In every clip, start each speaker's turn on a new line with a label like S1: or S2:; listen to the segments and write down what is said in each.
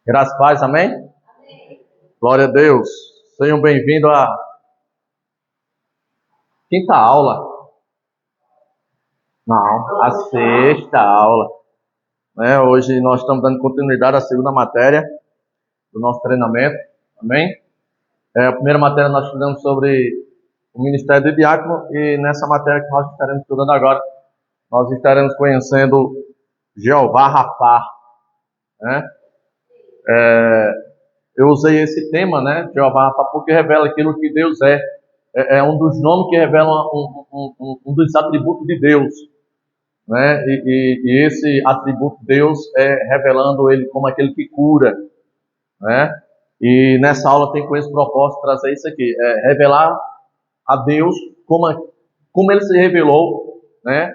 S1: Graças a Deus, amém? Amém? Glória a Deus. Sejam bem-vindos à quinta aula. Não, a sexta aula. Hoje nós estamos dando continuidade à segunda matéria do nosso treinamento. Amém? A primeira matéria nós estudamos sobre o ministério do diácono e nessa matéria que nós estaremos estudando agora, nós estaremos conhecendo Jeová Rafá, né? Eu usei esse tema, né, Jeová Rafá, porque revela aquilo que Deus é. É um dos nomes que revela um dos atributos de Deus, né? E esse atributo de Deus é revelando ele como aquele que cura, né? E nessa aula tem com esse propósito trazer isso aqui, revelar a Deus como ele se revelou, né?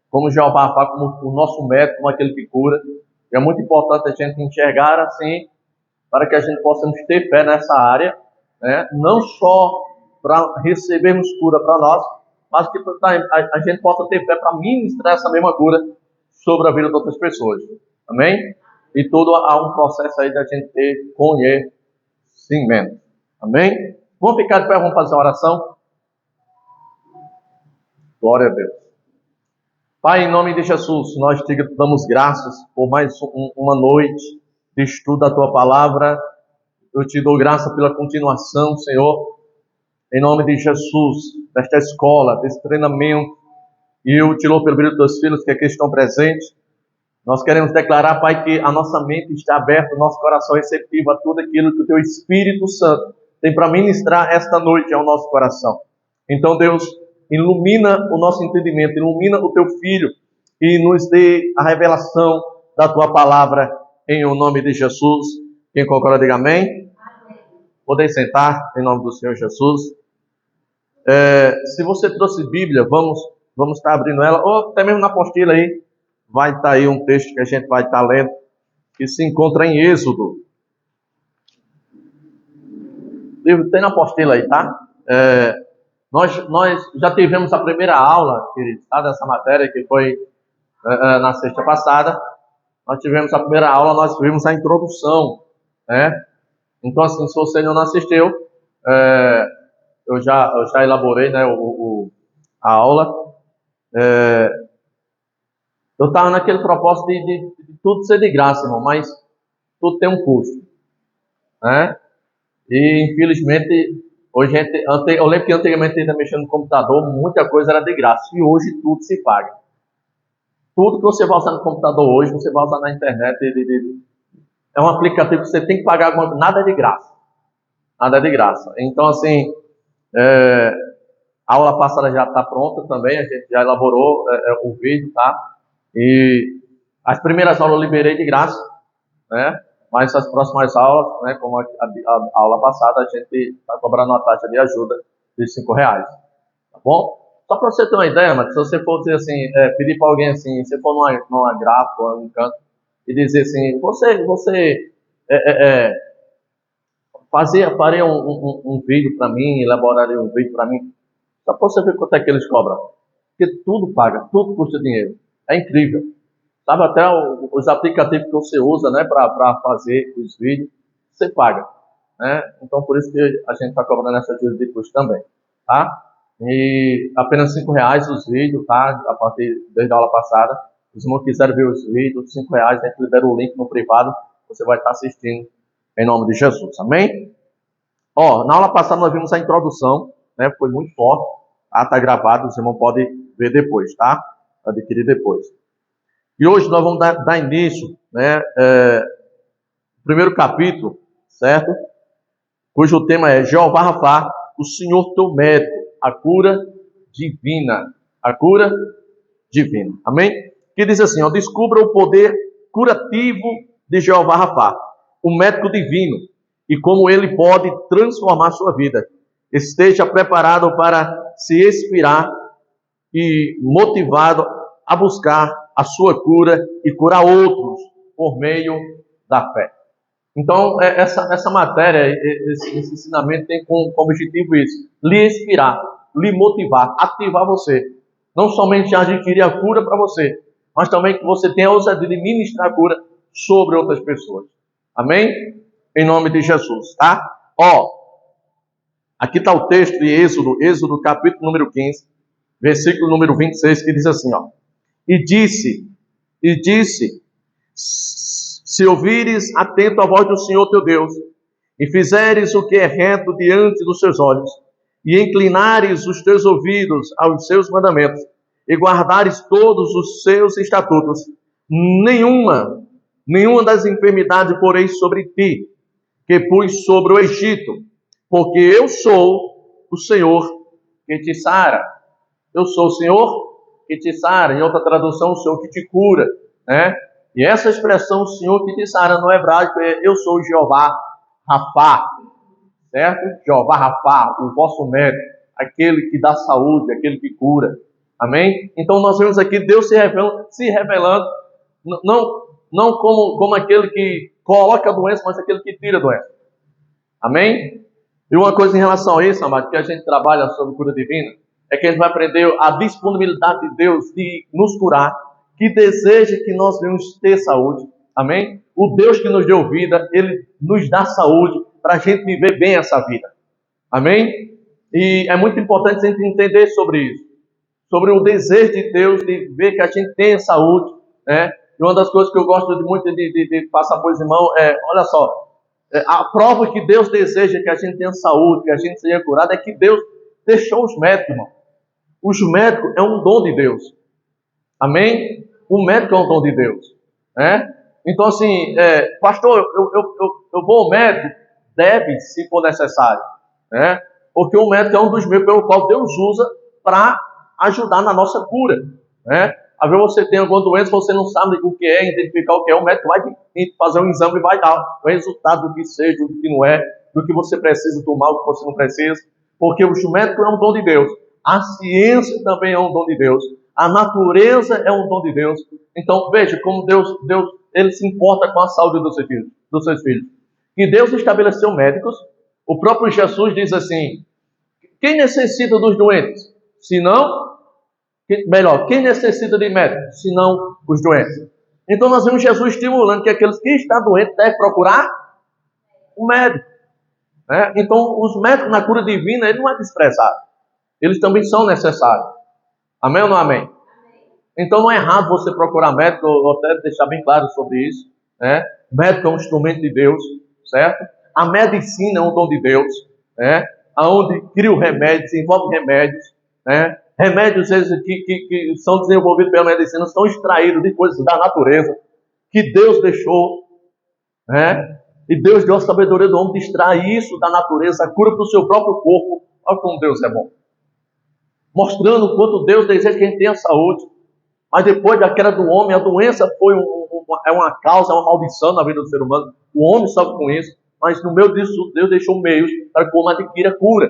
S1: Como Jeová Rafá, como o nosso médico, como aquele que cura. E é muito importante a gente enxergar assim, para que a gente possa ter fé nessa área, né? Não só para recebermos cura para nós, mas que a gente possa ter fé para ministrar essa mesma cura sobre a vida de outras pessoas. Amém? E tudo há um processo aí da gente ter conhecimento. Amém? Vamos ficar de pé, vamos fazer uma oração? Glória a Deus. Pai, em nome de Jesus, nós te damos graças por mais uma noite de estudo da tua palavra. Eu te dou graça pela continuação, Senhor, em nome de Jesus, desta escola, desse treinamento. E eu te louvo pelo brilho dos teus filhos que aqui estão presentes. Nós queremos declarar, Pai, que a nossa mente está aberta, o nosso coração receptivo a tudo aquilo que o teu Espírito Santo tem para ministrar esta noite ao nosso coração. Então, Deus, ilumina o nosso entendimento, ilumina o teu Filho e nos dê a revelação da tua palavra em o nome de Jesus. Quem concorda, diga amém. Amém. Podem sentar em nome do Senhor Jesus. Se você trouxe Bíblia, vamos estar abrindo ela, ou até mesmo na apostila aí, vai estar aí um texto que a gente vai estar lendo, que se encontra em Êxodo. Tem na apostila aí, tá? Nós já tivemos a primeira aula, queridos, tá, dessa matéria, que foi na sexta passada. Nós tivemos a primeira aula, nós vimos a introdução, né? Então, assim, se você não assistiu, eu já elaborei, né, a aula. Eu estava naquele propósito de tudo ser de graça, irmão, mas tudo tem um custo, né? E, infelizmente, hoje eu lembro que antigamente ainda mexendo no computador, muita coisa era de graça, e hoje tudo se paga. Tudo que você vai usar no computador hoje, você vai usar na internet. É um aplicativo que você tem que pagar alguma coisa. Nada é de graça. Nada é de graça. Então, assim, a aula passada já está pronta também. A gente já elaborou o vídeo, tá? E as primeiras aulas eu liberei de graça, né? Mas as próximas aulas, né, como a aula passada, a gente está cobrando uma taxa de ajuda de R$5. Tá bom? Só para você ter uma ideia, mas se você for dizer assim, pedir para alguém assim, se for numa gráfica ou num canto, e dizer assim, você faria um vídeo para mim, elaboraria um vídeo para mim, só para você ver quanto é que eles cobram. Porque tudo paga, tudo custa dinheiro. É incrível. Sabe, até os aplicativos que você usa, né, para fazer os vídeos, você paga, né? Então, por isso que a gente está cobrando essa ajuda de custo também, tá? E apenas R$5 os vídeos, tá? A partir desde a aula passada. Se os irmãos quiserem ver os vídeos, R$5, a gente libera o link no privado, você vai estar assistindo em nome de Jesus, amém? Na aula passada nós vimos a introdução, né? Foi muito forte, tá? Tá gravado, os irmãos podem ver depois, tá? Adquirir depois. E hoje nós vamos dar início, né? Primeiro capítulo, certo? Cujo tema é Jeová Rafá, o Senhor teu médico, a cura divina. A cura divina. Amém? Que diz assim, descubra o poder curativo de Jeová Rafá, o médico divino, e como ele pode transformar a sua vida. Esteja preparado para se inspirar e motivado a buscar a sua cura e curar outros por meio da fé. Então, essa matéria, esse ensinamento tem como objetivo isso, lhe inspirar, lhe motivar, ativar você. Não somente adquirir a cura para você, mas também que você tenha a ousadia de ministrar a cura sobre outras pessoas. Amém? Em nome de Jesus, tá? Aqui está o texto de Êxodo capítulo número 15, versículo número 26, que diz assim, E disse, se ouvires atento a voz do Senhor teu Deus, e fizeres o que é reto diante dos seus olhos, e inclinares os teus ouvidos aos seus mandamentos, e guardares todos os seus estatutos, nenhuma das enfermidades porei sobre ti, que pus sobre o Egito, porque eu sou o Senhor que te sara. Eu sou o Senhor que te sara. Em outra tradução, o Senhor que te cura, né? E essa expressão, o Senhor que te sara, no hebraico é eu sou o Jeová Rafá, certo? Jeová Rafá, o vosso médico, aquele que dá saúde, aquele que cura. Amém? Então nós vemos aqui Deus se revelando não como aquele que coloca a doença, mas aquele que tira a doença. Amém? E uma coisa em relação a isso, amado, que a gente trabalha sobre cura divina, é que a gente vai aprender a disponibilidade de Deus de nos curar, que deseja que nós venhamos ter saúde. Amém? O Deus que nos deu vida, Ele nos dá saúde para a gente viver bem essa vida. Amém? E é muito importante a gente entender sobre isso. Sobre o desejo de Deus de ver que a gente tenha saúde, né? E uma das coisas que eu gosto muito de passar por os irmãos é, olha só, a prova que Deus deseja que a gente tenha saúde, que a gente seja curado, é que Deus deixou os médicos, irmão. Os médicos é um dom de Deus. Amém? O médico é um dom de Deus, né? Então assim, pastor, eu vou ao médico, deve, se for necessário, né? Porque o médico é um dos meios pelo qual Deus usa para ajudar na nossa cura, né? Às vezes você tem alguma doença, você não sabe o que é, identificar o que é, o médico vai fazer um exame e vai dar o resultado do que seja, do que não é, do que você precisa tomar, do que você não precisa, porque o médico é um dom de Deus, a ciência também é um dom de Deus, a natureza é um dom de Deus. Então veja como Deus ele se importa com a saúde dos seus filhos. E Deus estabeleceu médicos. O próprio Jesus diz assim: quem necessita dos doentes? Quem necessita de médico? Senão os doentes. Então nós vemos Jesus estimulando que aqueles que estão doentes devem procurar um médico, né? Então os médicos na cura divina, ele não é desprezado. Eles também são necessários. Amém ou não amém? Então não é errado você procurar médico, eu até deixar bem claro sobre isso, né? Médico é um instrumento de Deus, certo? A medicina é um dom de Deus, né? Aonde cria o remédio, desenvolve remédios, né? Remédios que são desenvolvidos pela medicina são extraídos de coisas da natureza que Deus deixou, né? E Deus deu a sabedoria do homem de extrair isso da natureza, a cura para o seu próprio corpo. Olha como Deus é bom. Mostrando o quanto Deus deseja que a gente tenha saúde. Mas depois da queda do homem, a doença foi uma causa, uma maldição na vida do ser humano. O homem sofre com isso. Mas no meio disso, Deus deixou meios para que o homem adquira cura,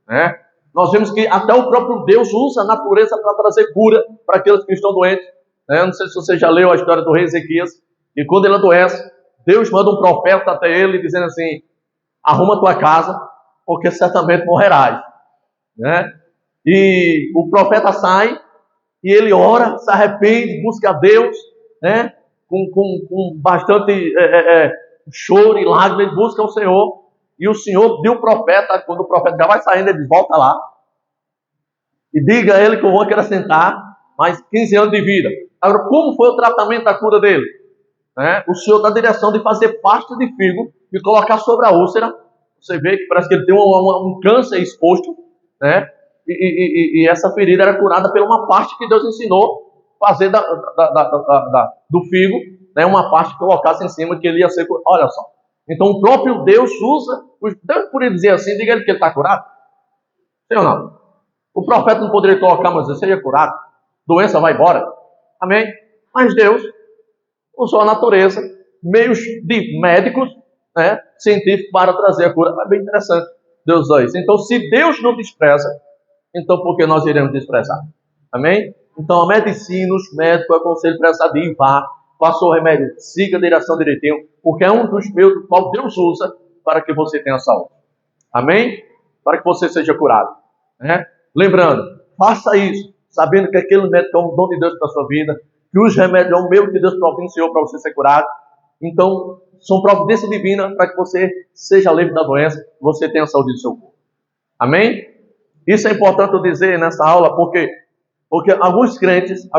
S1: né? Nós vemos que até o próprio Deus usa a natureza para trazer cura para aqueles que estão doentes, né? Não sei se você já leu a história do rei Ezequias, e quando ele adoece, Deus manda um profeta até ele dizendo assim: arruma tua casa, porque certamente morrerás, né? E o profeta sai, e ele ora, se arrepende, busca a Deus, né? Com bastante choro e lágrimas, ele busca o Senhor. E o Senhor deu o profeta, quando o profeta já vai saindo, ele diz: volta lá e diga a ele que eu vou acrescentar mais 15 anos de vida. Agora, como foi o tratamento da cura dele? O Senhor dá a direção de fazer pasta de figo e colocar sobre a úlcera. Você vê que parece que ele tem um câncer exposto, né? E essa ferida era curada por uma parte que Deus ensinou a fazer do figo, né? Uma parte que colocasse em cima que ele ia ser curado. Olha só. Então o próprio Deus usa, Deus poderia dizer assim: diga ele que ele está curado. Sim ou não? O profeta não poderia colocar, mas você seja curado, doença vai embora. Amém? Mas Deus usou a natureza, meios de médicos, né, científicos, para trazer a cura. É bem interessante Deus usar isso. Então se Deus não despreza, então por que nós iremos desprezar? Amém? Então a medicina, os médicos, o aconselho para essa dia, vá, faça o remédio, siga a direção direitinho, porque é um dos meios do qual Deus usa para que você tenha saúde. Amém? Para que você seja curado, né? Lembrando, faça isso, sabendo que aquele médico é um dom de Deus para a sua vida, que os remédios é um meio que Deus providenciou para você ser curado. Então, são providência divina para que você seja livre da doença, você tenha a saúde do seu corpo. Amém? Isso é importante eu dizer nessa aula, porque alguns crentes,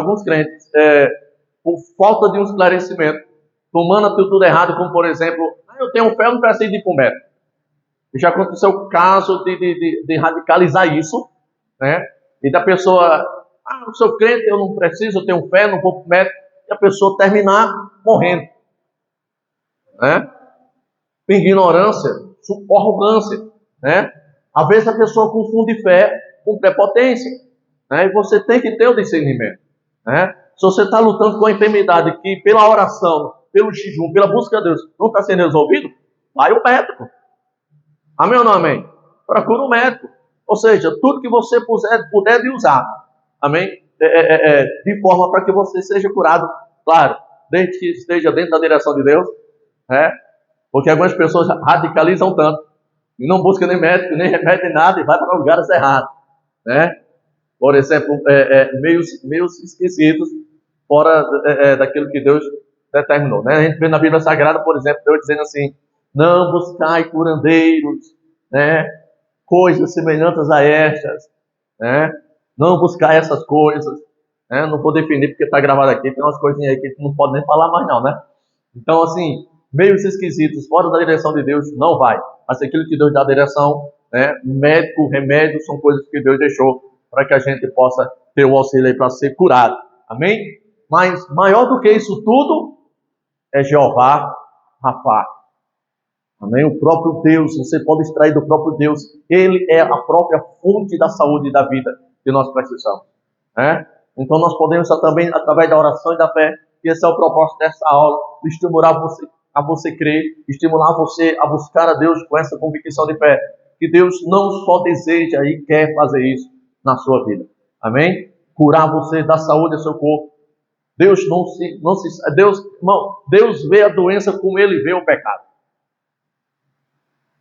S1: por falta de um esclarecimento, tomando atitude errada, como por exemplo, eu tenho fé, eu não preciso ir para o médico. Já aconteceu o caso de radicalizar isso, né? E da pessoa, eu sou crente, eu não preciso, eu tenho fé, não vou para o médico, e a pessoa terminar morrendo, né? Ignorância, arrogância, né? Às vezes a pessoa confunde fé com prepotência, né? E você tem que ter o discernimento, né? Se você está lutando com a enfermidade que pela oração, pelo jejum, pela busca de Deus, não está sendo resolvido, vai ao médico. Amém ou não amém? Procura um médico. Ou seja, tudo que você puder de usar, amém? De forma para que você seja curado, claro, desde que esteja dentro da direção de Deus, né? Porque algumas pessoas radicalizam tanto, e não buscam nem médico, nem remédio, nem nada, e vai para lugares errados, né? Por exemplo, meios esquisitos, fora daquilo que Deus determinou, né? A gente vê na Bíblia Sagrada, por exemplo, Deus dizendo assim, não buscai curandeiros, né? Coisas semelhantes a estas, né? Não buscai essas coisas, né? Não vou definir porque está gravado aqui, tem umas coisinhas aí que a gente não pode nem falar mais não, né? Então, assim, meios esquisitos, fora da direção de Deus, não vai. Mas aquilo que Deus dá a direção, né? Médico, remédio, são coisas que Deus deixou para que a gente possa ter o auxílio aí para ser curado. Amém? Mas maior do que isso tudo é Jeová Rafá. Amém? O próprio Deus, você pode extrair do próprio Deus. Ele é a própria fonte da saúde e da vida que nós precisamos, né? Então nós podemos também, através da oração e da fé, e esse é o propósito dessa aula, estimular a você crer, estimular você a buscar a Deus com essa convicção de fé, que Deus não só deseja e quer fazer isso na sua vida. Amém? Curar você, dar saúde ao seu corpo. Deus Deus vê a doença como Ele vê o pecado.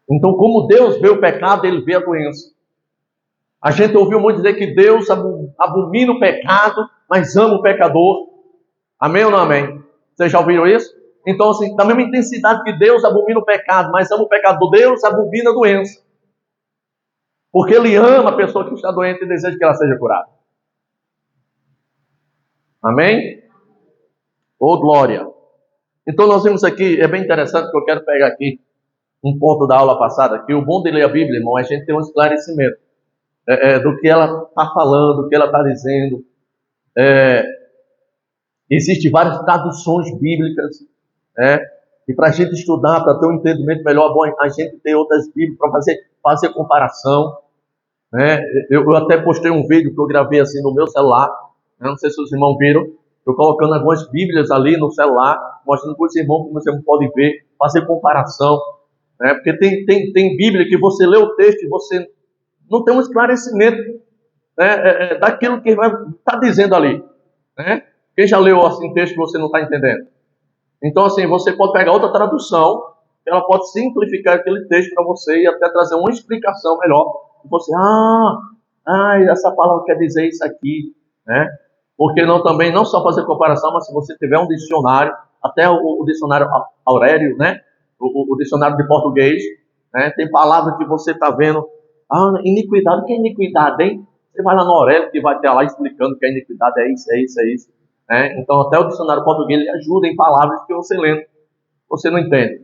S1: Então, como Deus vê o pecado, Ele vê a doença. A gente ouviu muito dizer que Deus abomina o pecado, mas ama o pecador. Amém ou não amém? Vocês já ouviram isso? Então, assim, da mesma intensidade que Deus abomina o pecado, mas ama o pecador, Deus abomina a doença. Porque Ele ama a pessoa que está doente e deseja que ela seja curada. Amém? Ô, glória! Então, nós vimos aqui, é bem interessante que eu quero pegar aqui um ponto da aula passada, que o bom de ler a Bíblia, irmão, é a gente ter um esclarecimento do que ela está falando, do que ela está dizendo. Existem várias traduções bíblicas, e para a gente estudar, para ter um entendimento melhor, é bom a gente ter outras Bíblias para fazer comparação. Eu até postei um vídeo que eu gravei assim no meu celular, não sei se os irmãos viram, eu colocando algumas Bíblias ali no celular, mostrando para os irmãos, como os irmãos podem ver, fazer comparação. Porque tem Bíblia que você lê o texto e você não tem um esclarecimento daquilo que está dizendo ali. Quem já leu assim texto que você não está entendendo? Então, assim, você pode pegar outra tradução, ela pode simplificar aquele texto para você e até trazer uma explicação melhor. E você, essa palavra quer dizer isso aqui, né? Porque também não só fazer comparação, mas se você tiver um dicionário, até o dicionário Aurélio, né? O dicionário de português, né? Tem palavras que você está vendo, iniquidade, o que é iniquidade, hein? Você vai lá no Aurélio que vai estar lá explicando que a iniquidade é isso, é isso, é isso. Então até o dicionário português ele ajuda em palavras que você lendo, você não entende.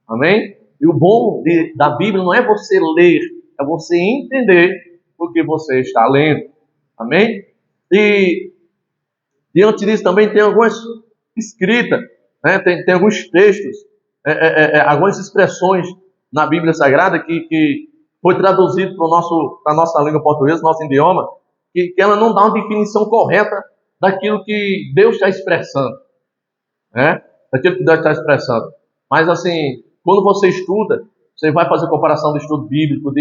S1: Amém? E o bom da Bíblia não é você ler, é você entender o que você está lendo. Amém? E diante disso também tem algumas escritas, tem alguns textos, algumas expressões na Bíblia Sagrada que foi traduzido para a nossa língua portuguesa, nosso idioma, que ela não dá uma definição correta daquilo que Deus está expressando. Daquilo que Deus está expressando. Mas assim, quando você estuda, você vai fazer comparação do estudo bíblico,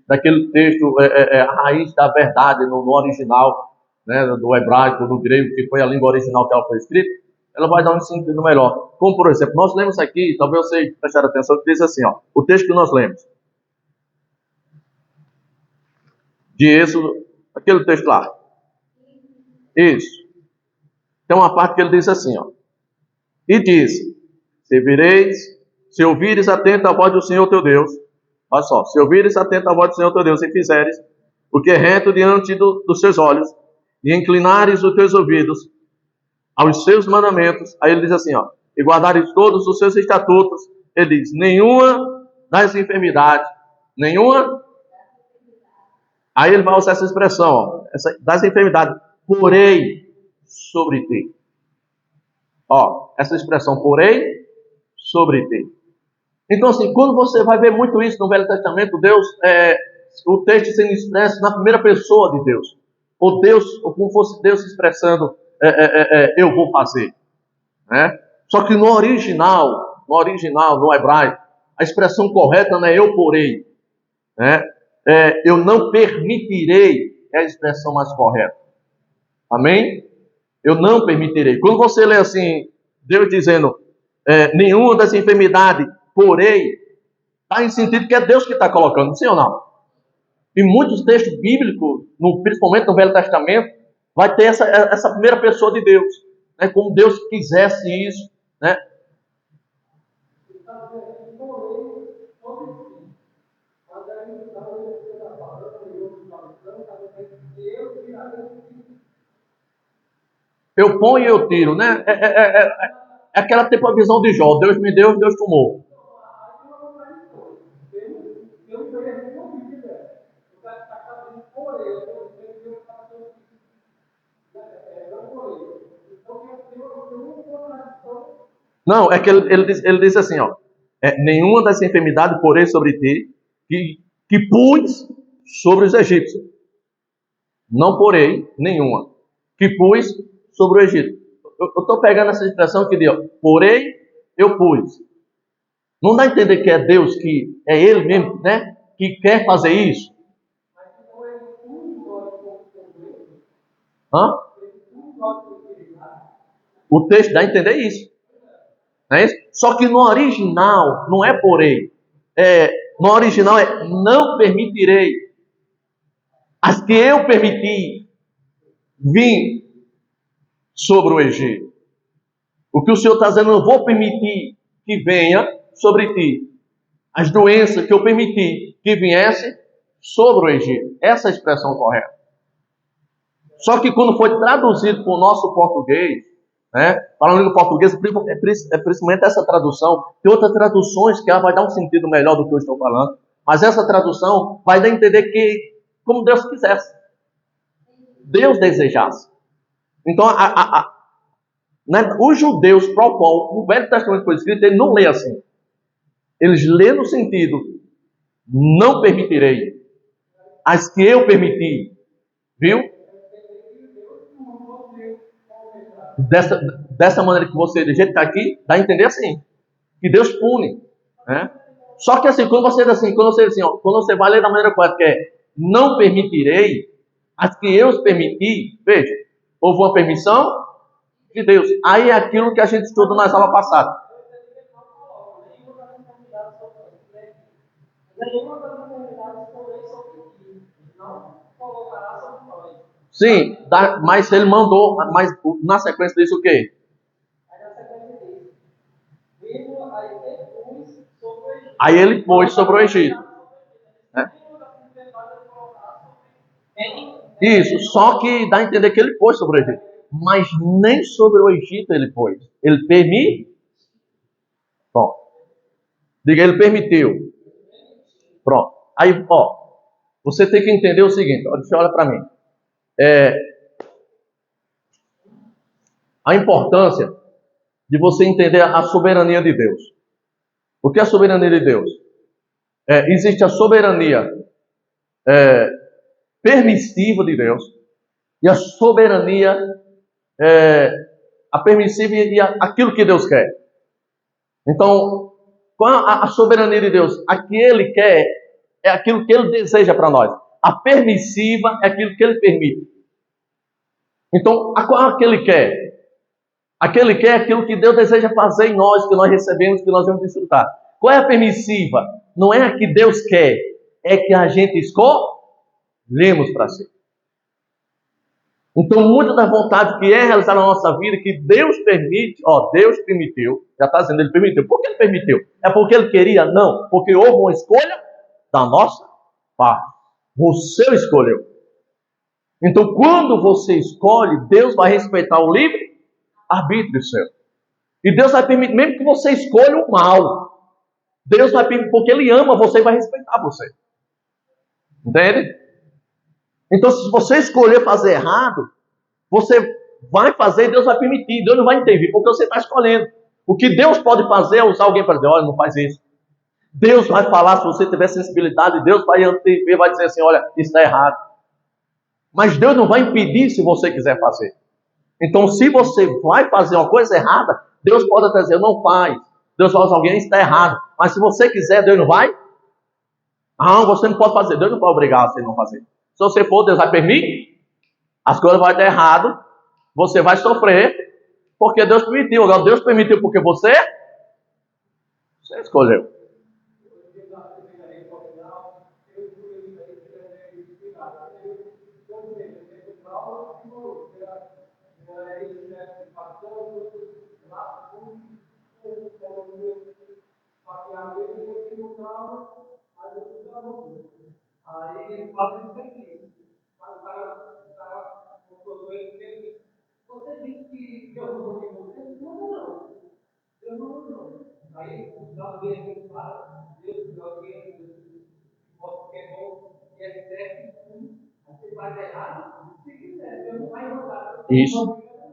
S1: daquele texto, a raiz da verdade no original, do hebraico, do grego, que foi a língua original que ela foi escrita, ela vai dar um sentido melhor. Como, por exemplo, nós lemos aqui, talvez vocês prestaram atenção, que diz assim, o texto que nós lemos. De Êxodo, aquele texto lá. Isso. Tem uma parte que ele diz assim, e disse, Servireis, se ouvires atento a voz do Senhor teu Deus. Olha só, se ouvires atento a voz do Senhor teu Deus e fizeres o que é reto diante dos seus olhos, e inclinares os teus ouvidos aos seus mandamentos, aí ele diz assim, ó, e guardares todos os seus estatutos, ele diz, nenhuma das enfermidades, nenhuma, aí ele vai usar essa expressão, ó, das enfermidades, porém sobre ti. Ó, essa expressão, porém sobre ti. Então assim, quando você vai ver muito isso no Velho Testamento, Deus, o texto sendo expresso na primeira pessoa de Deus, ou Deus, ou como fosse Deus se expressando, eu vou fazer, né? Só que no original, no hebraico, a expressão correta não é eu porei, né? Eu não permitirei, é a expressão mais correta. Amém? Eu não permitirei. Quando você lê assim, Deus dizendo, nenhuma das enfermidades porém, está em sentido que é Deus que está colocando, sim ou não? E muitos textos bíblicos, principalmente no Velho Testamento, vai ter essa primeira pessoa de Deus, né? Como Deus quisesse isso, né? Eu ponho e eu tiro, né? É aquela tipo a visão de Jó. Deus me deu, Deus tomou. Não, é que ele diz assim, ó. Nenhuma das enfermidades porei sobre ti, que pus sobre os egípcios. Não porei nenhuma. Que pus sobre o Egito. Eu estou pegando essa expressão que diz, porém, eu pus. Não dá a entender que é Deus, que é Ele mesmo, né? Que quer fazer isso? Hã? O texto dá a entender isso. Não é isso? Só que no original, não é porém. No original é não permitirei. As que eu permiti vir sobre o Egito. O que o Senhor está dizendo, eu vou permitir que venha sobre ti. As doenças que eu permiti que viessem sobre o Egito. Essa é a expressão correta. Só que quando foi traduzido para o nosso português, né, falando do português, principalmente essa tradução, tem outras traduções que ela vai dar um sentido melhor do que eu estou falando, mas essa tradução vai dar a entender que, como Deus quisesse, Deus desejasse. Então, né, os judeus para o qual o Velho Testamento foi escrito, ele não lê assim. Eles lê no sentido, não permitirei, as que eu permiti, viu? Dessa maneira que você, do jeito que está aqui, dá a entender assim, que Deus pune, né? Só que assim, quando você diz assim, quando você vai ler da maneira correta, que é, não permitirei, as que eu permiti, veja, houve uma permissão de Deus. Aí é aquilo que a gente estudou nas aulas passadas. Sim, mas ele mandou, mas na sequência disso o quê? Aí ele pôs sobre o Egito. Né? Isso, só que dá a entender que ele pôs sobre o Egito. Mas nem sobre o Egito ele pôs. Ele permitiu. Bom, diga, ele permitiu. Pronto. Aí, você tem que entender o seguinte, olha para mim. A importância de você entender a soberania de Deus. O que é a soberania de Deus? Existe a soberania permissiva de Deus e a soberania a permissiva e aquilo que Deus quer. Então, qual a soberania de Deus? A que Ele quer é aquilo que Ele deseja para nós. A permissiva é aquilo que Ele permite. Então, qual é que Ele quer? Aquele que é aquilo que Deus deseja fazer em nós, que nós recebemos, que nós vamos desfrutar. Qual é a permissiva? Não é a que Deus quer, é que a gente escolhemos para si. Então, muita da vontade que é realizada na nossa vida, que Deus permite, Deus permitiu, Já está dizendo, ele permitiu. Por que ele permitiu? É porque ele queria? Não. Porque houve uma escolha da nossa parte. Você escolheu. Então, quando você escolhe, Deus vai respeitar o livre arbítrio seu. E Deus vai permitir, mesmo que você escolha o mal, Deus vai permitir, porque Ele ama você e vai respeitar você. Entende? Então, se você escolher fazer errado, você vai fazer e Deus vai permitir. Deus não vai intervir, porque você está escolhendo. O que Deus pode fazer é usar alguém para dizer, olha, não faz isso. Deus vai falar, se você tiver sensibilidade, Deus vai intervir, vai dizer assim, olha, isso está errado. Mas Deus não vai impedir se você quiser fazer. Então, se você vai fazer uma coisa errada, Deus pode até dizer, não faz. Deus vai usar alguém, isso está errado. Mas se você quiser, Deus não vai? Ah, você não pode fazer. Deus não vai obrigar você a não fazer. Se você for, Deus vai permitir. As coisas vão dar errado. Você vai sofrer. Porque Deus permitiu. Agora, Deus permitiu porque você escolheu.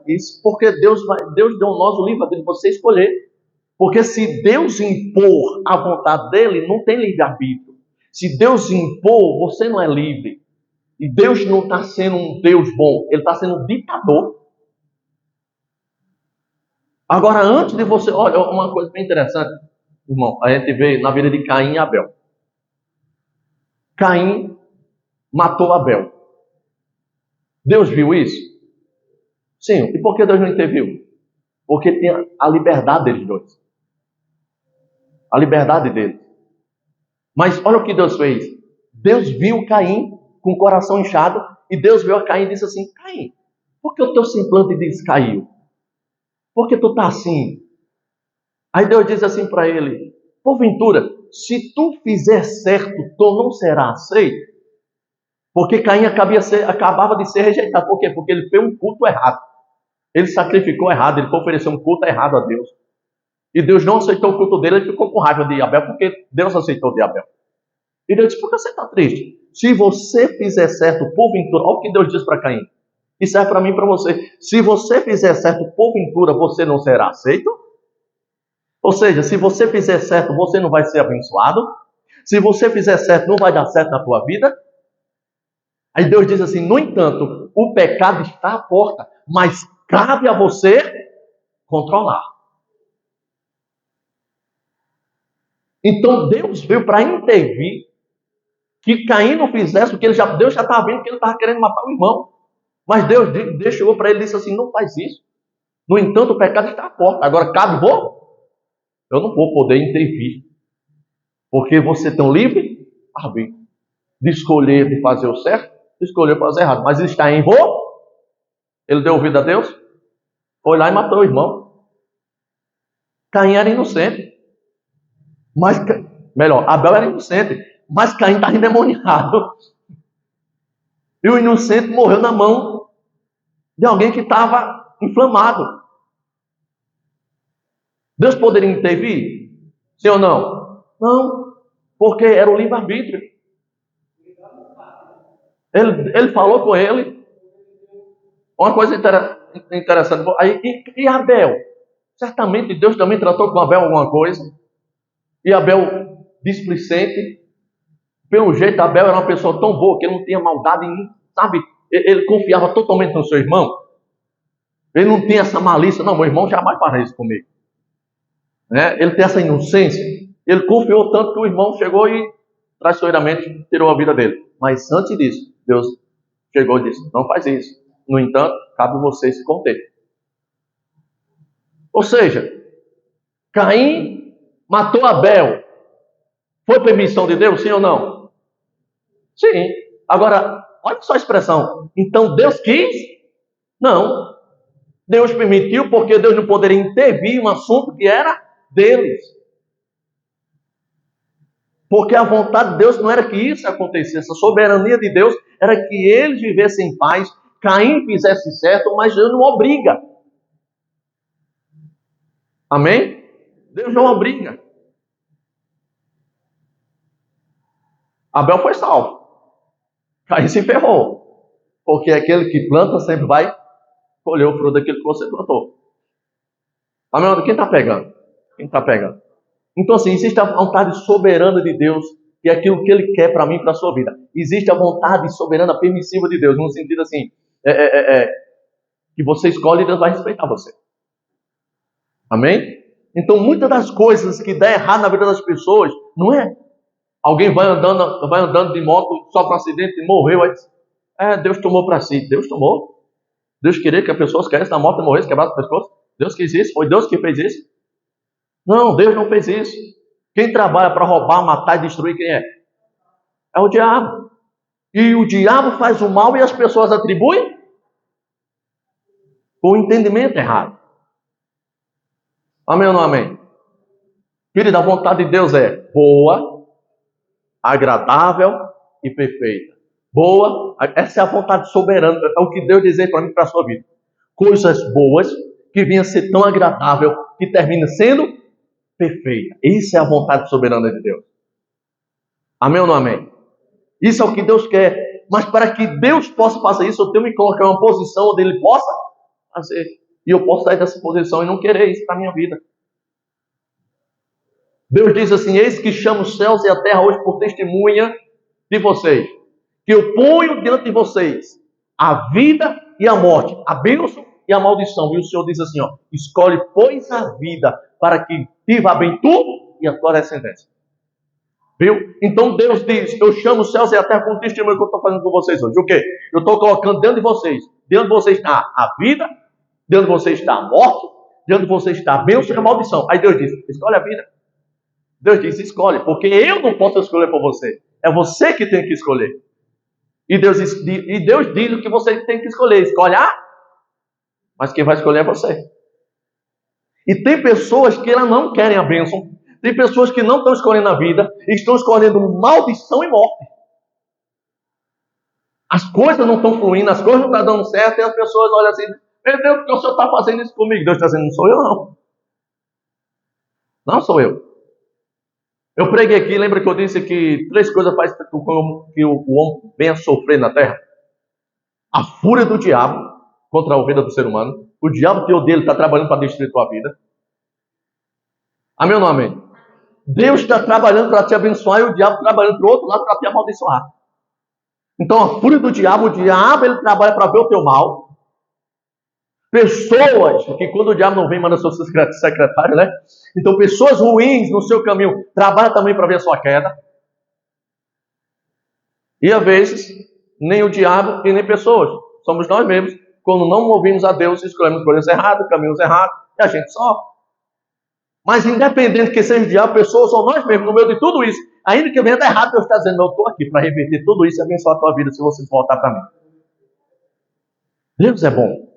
S1: Isso porque Deus deu nós o livre-arbítrio de você escolher. Porque se Deus impor a vontade dele, não tem livre-arbítrio. Se Deus impor, você não é livre. E Deus não está sendo um Deus bom, Ele está sendo um ditador. Agora, antes de você... Olha, uma coisa bem interessante, irmão. A gente vê na vida de Caim e Abel. Caim matou Abel. Deus viu isso? Sim. E por que Deus não interviu? Porque tinha a liberdade deles dois. A liberdade deles. Mas olha o que Deus fez. Deus viu Caim com o coração inchado. E Deus viu a Caim e disse assim, Caim, por que o teu semblante descaiu? Por que tu está assim? Aí Deus diz assim para ele, porventura, se tu fizer certo, tu não será aceito? Porque Caim acabava de ser rejeitado. Por quê? Porque ele fez um culto errado. Ele sacrificou errado, ele ofereceu um culto errado a Deus. E Deus não aceitou o culto dele, ele ficou com raiva de Abel, porque Deus aceitou de Abel. E Deus disse, por que você está triste? Se você fizer certo, porventura, olha o que Deus diz para Caim. E serve para mim e para você. Se você fizer certo, porventura, você não será aceito? Ou seja, se você fizer certo, você não vai ser abençoado. Se você fizer certo, não vai dar certo na tua vida. Aí Deus diz assim, no entanto, o pecado está à porta, mas cabe a você controlar. Então Deus veio para intervir que Caim não fizesse o que Deus já estava vendo que ele estava querendo matar o irmão. Mas Deus chegou para ele e disse assim, não faz isso. No entanto, o pecado está à porta. Agora, cabe eu não vou poder intervir. Porque você tem um livre arbítrio de escolher de fazer o certo, de escolher fazer errado. Mas está em ele deu ouvido a Deus, foi lá e matou o irmão. Caim era inocente. Mas, melhor, Abel era inocente. Mas Caim está endemoniado. E o inocente morreu na mão de alguém que estava inflamado. Deus poderia intervir? Sim ou não? Não, porque era o livre-arbítrio. Ele falou com ele. Uma coisa interessante. Aí, e Abel? Certamente Deus também tratou com Abel alguma coisa. E Abel, displicente. Pelo jeito, Abel era uma pessoa tão boa que ele não tinha maldade, sabe? Ele confiava totalmente no seu irmão. Ele não tinha essa malícia. Não, meu irmão jamais fará isso comigo. Né? Ele tem essa inocência. Ele confiou tanto que o irmão chegou e traiçoeiramente tirou a vida dele. Mas antes disso, Deus chegou e disse, não faz isso. No entanto, cabe você se conter. Ou seja, Caim matou Abel. Foi permissão de Deus, sim ou não? Sim. Agora, olha só a expressão. Então Deus quis? Não. Deus permitiu porque Deus não poderia intervir em um assunto que era deles. Porque a vontade de Deus não era que isso acontecesse. A soberania de Deus era que eles vivessem em paz, Caim fizesse certo, mas Deus não obriga. Amém? Deus não obriga. Abel foi salvo. Caim se ferrou. Porque aquele que planta sempre vai colher o fruto daquilo que você plantou. Amém? Quem está pegando? Quem está pegando? Então, assim, existe a vontade soberana de Deus, que é aquilo que Ele quer para mim e para a sua vida. Existe a vontade soberana permissiva de Deus, no sentido assim, que você escolhe e Deus vai respeitar você. Amém? Então, muitas das coisas que dá errado na vida das pessoas, não é alguém vai andando de moto, sofre um acidente e morreu, aí diz, Deus tomou para si. Deus tomou? Deus queria que a pessoa caísse na moto e morresse, quebrasse o pescoço? Deus quis isso? Foi Deus que fez isso? Não, Deus não fez isso. Quem trabalha para roubar, matar e destruir, quem é? É o diabo. E o diabo faz o mal e as pessoas atribuem o entendimento errado. Amém ou não amém? Querido, a vontade de Deus é boa, agradável e perfeita. Boa, essa é a vontade soberana, é o que Deus deseja para mim e para a sua vida. Coisas boas que venham a ser tão agradável que termina sendo perfeita. Isso é a vontade soberana de Deus. Amém ou não amém? Isso é o que Deus quer. Mas para que Deus possa fazer isso, eu tenho que me colocar em uma posição onde Ele possa fazer. E eu posso sair dessa posição e não querer isso para a minha vida. Deus diz assim, eis que chamo os céus e a terra hoje por testemunha de vocês. Que eu ponho diante de vocês a vida e a morte, a bênção e a maldição. E o Senhor diz assim, escolhe, pois, a vida para que te vá bem tu e a tua descendência. Viu? Então Deus diz, eu chamo os céus e a terra com testemunho que eu estou fazendo com vocês hoje. O quê? Eu estou colocando dentro de vocês. Dentro de vocês está a vida, dentro de vocês está a morte, dentro de vocês está a bênção e a maldição. Aí Deus diz, escolhe a vida. Deus diz, escolhe, porque eu não posso escolher por você. É você que tem que escolher. E Deus diz o que você tem que escolher. Escolhe mas quem vai escolher é você. E tem pessoas que elas não querem a bênção. Tem pessoas que não estão escolhendo a vida, estão escolhendo maldição e morte. As coisas não estão fluindo, as coisas não estão dando certo, e as pessoas olham assim, meu Deus, por que o Senhor está fazendo isso comigo? Deus está dizendo, não sou eu não. Não sou eu. Eu preguei aqui, lembra que eu disse que 3 coisas fazem que o homem venha a sofrer na terra? A fúria do diabo contra a vida do ser humano. O diabo teu dele está trabalhando para destruir a tua vida. Amém ou não amém? Deus está trabalhando para te abençoar e o diabo trabalhando para o outro lado para te amaldiçoar. Então a fúria do diabo, ele trabalha para ver o teu mal. Pessoas que quando o diabo não vem, manda seu secretário, né? Então pessoas ruins no seu caminho trabalham também para ver a sua queda. E às vezes, nem o diabo e nem pessoas. Somos nós mesmos. Quando não ouvimos a Deus, escolhemos coisas erradas, caminhos errados, e a gente sofre. Mas independente que seja o diabo, pessoas ou nós mesmos, no meio de tudo isso, ainda que venha dar errado, Deus está dizendo, eu estou aqui para reverter tudo isso e abençoar a tua vida se você voltar para mim. Deus é bom.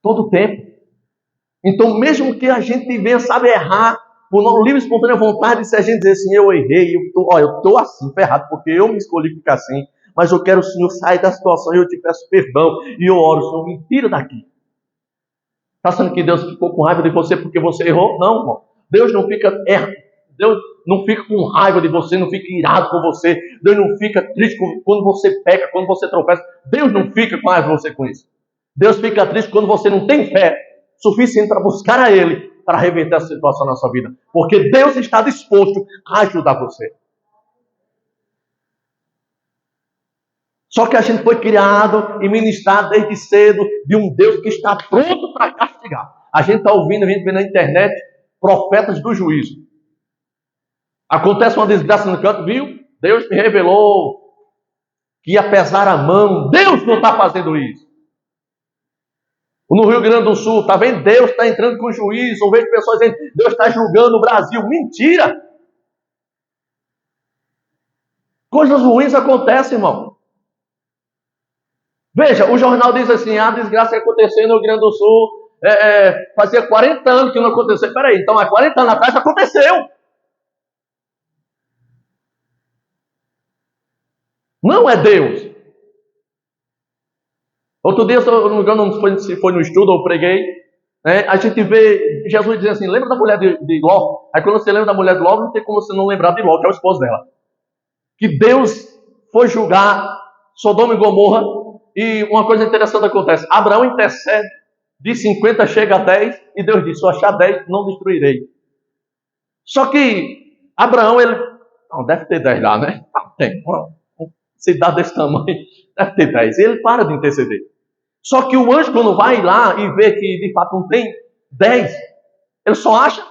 S1: Todo o tempo. Então, mesmo que a gente venha, sabe, errar, por não livre e espontânea vontade, se a gente dizer assim, eu errei, eu estou assim, ferrado, porque eu me escolhi ficar assim, mas eu quero o Senhor sair da situação e eu te peço perdão, e eu oro, Senhor, me tira daqui. Está achando que Deus ficou com raiva de você porque você errou? Não, irmão. Deus não fica Deus não fica com raiva de você, não fica irado com você. Deus não fica triste quando você peca, quando você tropeça. Deus não fica com raiva de você com isso. Deus fica triste quando você não tem fé suficiente para buscar a Ele, para reverter a situação na sua vida. Porque Deus está disposto a ajudar você. Só que a gente foi criado e ministrado desde cedo de um Deus que está pronto para castigar. A gente está ouvindo, a gente vê na internet, profetas do juízo. Acontece uma desgraça no canto, viu? Deus me revelou que ia pesar a mão. Deus não está fazendo isso. No Rio Grande do Sul, está vendo? Deus está entrando com juízo. Eu vejo pessoas dizendo, Deus está julgando o Brasil. Mentira! Coisas ruins acontecem, irmão. Veja, o jornal diz assim, a desgraça que aconteceu no Rio Grande do Sul, fazia 40 anos que não aconteceu. Peraí, então há 40 anos atrás aconteceu. Não é Deus. Outro dia, se eu não me engano, não foi, se foi no estudo ou preguei, a gente vê Jesus dizendo assim, lembra da mulher de Ló? Aí quando você lembra da mulher de Ló, não tem como você não lembrar de Ló, que é o esposo dela. Que Deus foi julgar Sodoma e Gomorra, e uma coisa interessante acontece. Abraão intercede, de 50 chega a 10, e Deus diz, se eu achar 10, não destruirei. Só que Abraão, ele... Não, deve ter 10 lá, né? Tem. Uma cidade desse tamanho, deve ter 10. Ele para de interceder. Só que o anjo, quando vai lá e vê que de fato não tem 10, ele só acha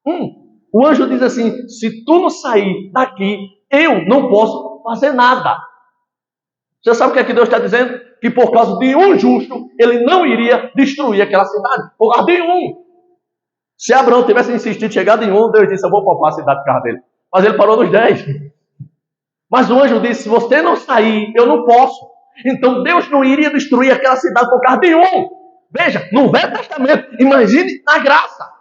S1: 1. O anjo diz assim, se tu não sair daqui, eu não posso fazer nada. Você sabe o que é que Deus está dizendo? Que por causa de um justo, ele não iria destruir aquela cidade. Por causa de um. Se Abraão tivesse insistido, chegado em 1, Deus disse, eu vou poupar a cidade por causa dele. Mas ele parou nos 10. Mas o anjo disse, se você não sair, eu não posso. Então Deus não iria destruir aquela cidade por causa de um. Veja, no Velho Testamento, imagine na graça.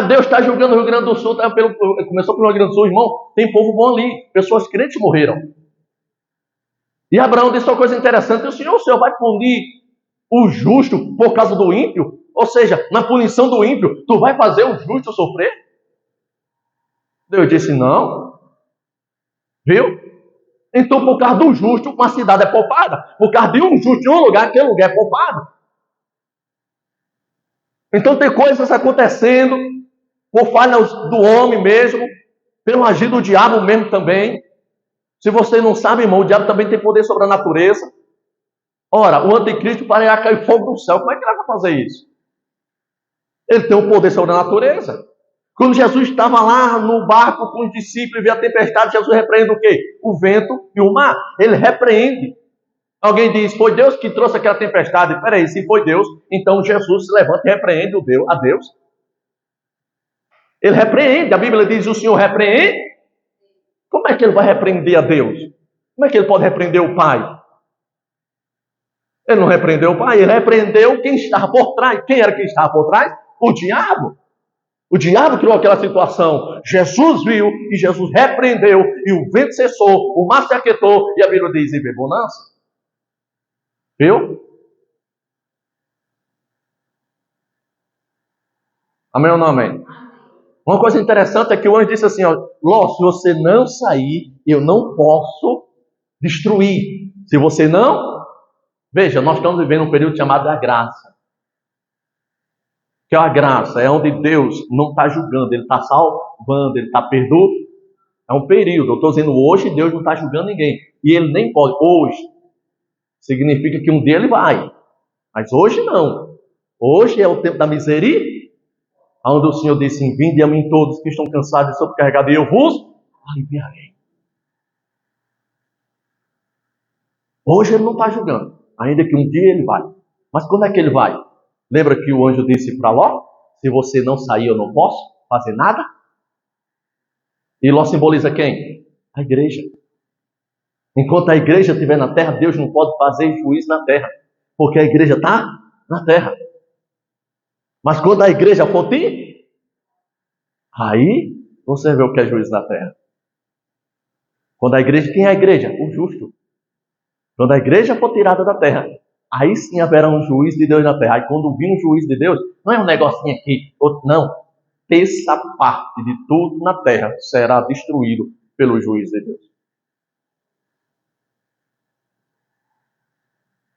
S1: Deus está julgando o Rio Grande do Sul, começou pelo Rio Grande do Sul, irmão, tem povo bom ali, pessoas crentes morreram. E Abraão disse uma coisa interessante, o Senhor vai punir o justo por causa do ímpio? Ou seja, na punição do ímpio, tu vai fazer o justo sofrer? Deus disse, não. Viu? Então, por causa do justo, uma cidade é poupada. Por causa de um justo em um lugar, aquele lugar é poupado. Então, tem coisas acontecendo por falha do homem mesmo, pelo agir do diabo mesmo também. Se você não sabe, irmão, o diabo também tem poder sobre a natureza. Ora, o anticristo parará cair fogo do céu. Como é que ele vai fazer isso? Ele tem um poder sobre a natureza. Quando Jesus estava lá no barco com os discípulos e vê a tempestade, Jesus repreende o quê? O vento e o mar. Ele repreende. Alguém diz, foi Deus que trouxe aquela tempestade. Peraí, se foi Deus, então Jesus se levanta e repreende a Deus. Ele repreende. A Bíblia diz, o Senhor repreende. Como é que ele vai repreender a Deus? Como é que ele pode repreender o Pai? Ele não repreendeu o Pai, ele repreendeu quem estava por trás. Quem era quem estava por trás? O diabo. O diabo criou aquela situação. Jesus viu e Jesus repreendeu. E o vento cessou, o mar se aquietou. E a Bíblia diz, e veio bonança. Viu? Amém ou não amém? Uma coisa interessante é que o anjo disse assim, Ló, se você não sair, eu não posso destruir. Se você não... Veja, nós estamos vivendo um período chamado da graça. Que é a graça, é onde Deus não está julgando, Ele está salvando, Ele está perdoando. É um período, eu estou dizendo hoje, Deus não está julgando ninguém. E Ele nem pode, hoje. Significa que um dia Ele vai. Mas hoje não. Hoje é o tempo da misericórdia, onde o Senhor disse, vinde a mim todos que estão cansados e sobrecarregados, e eu vos aliviarei. Hoje Ele não está julgando, ainda que um dia Ele vai. Mas quando é que Ele vai? Lembra que o anjo disse para Ló, se você não sair eu não posso fazer nada? E Ló simboliza quem? A igreja. Enquanto a igreja estiver na terra, Deus não pode fazer juízo na terra, porque a igreja está na terra. Mas quando a igreja for ti, aí você vê o que é juízo na terra. Quando a igreja, quem é a igreja? O justo. Quando a igreja for tirada da terra, aí sim haverá um juízo de Deus na terra. Aí quando vir um juízo de Deus, não é um negocinho aqui, outro não. Terça parte de tudo na terra será destruído pelo juízo de Deus.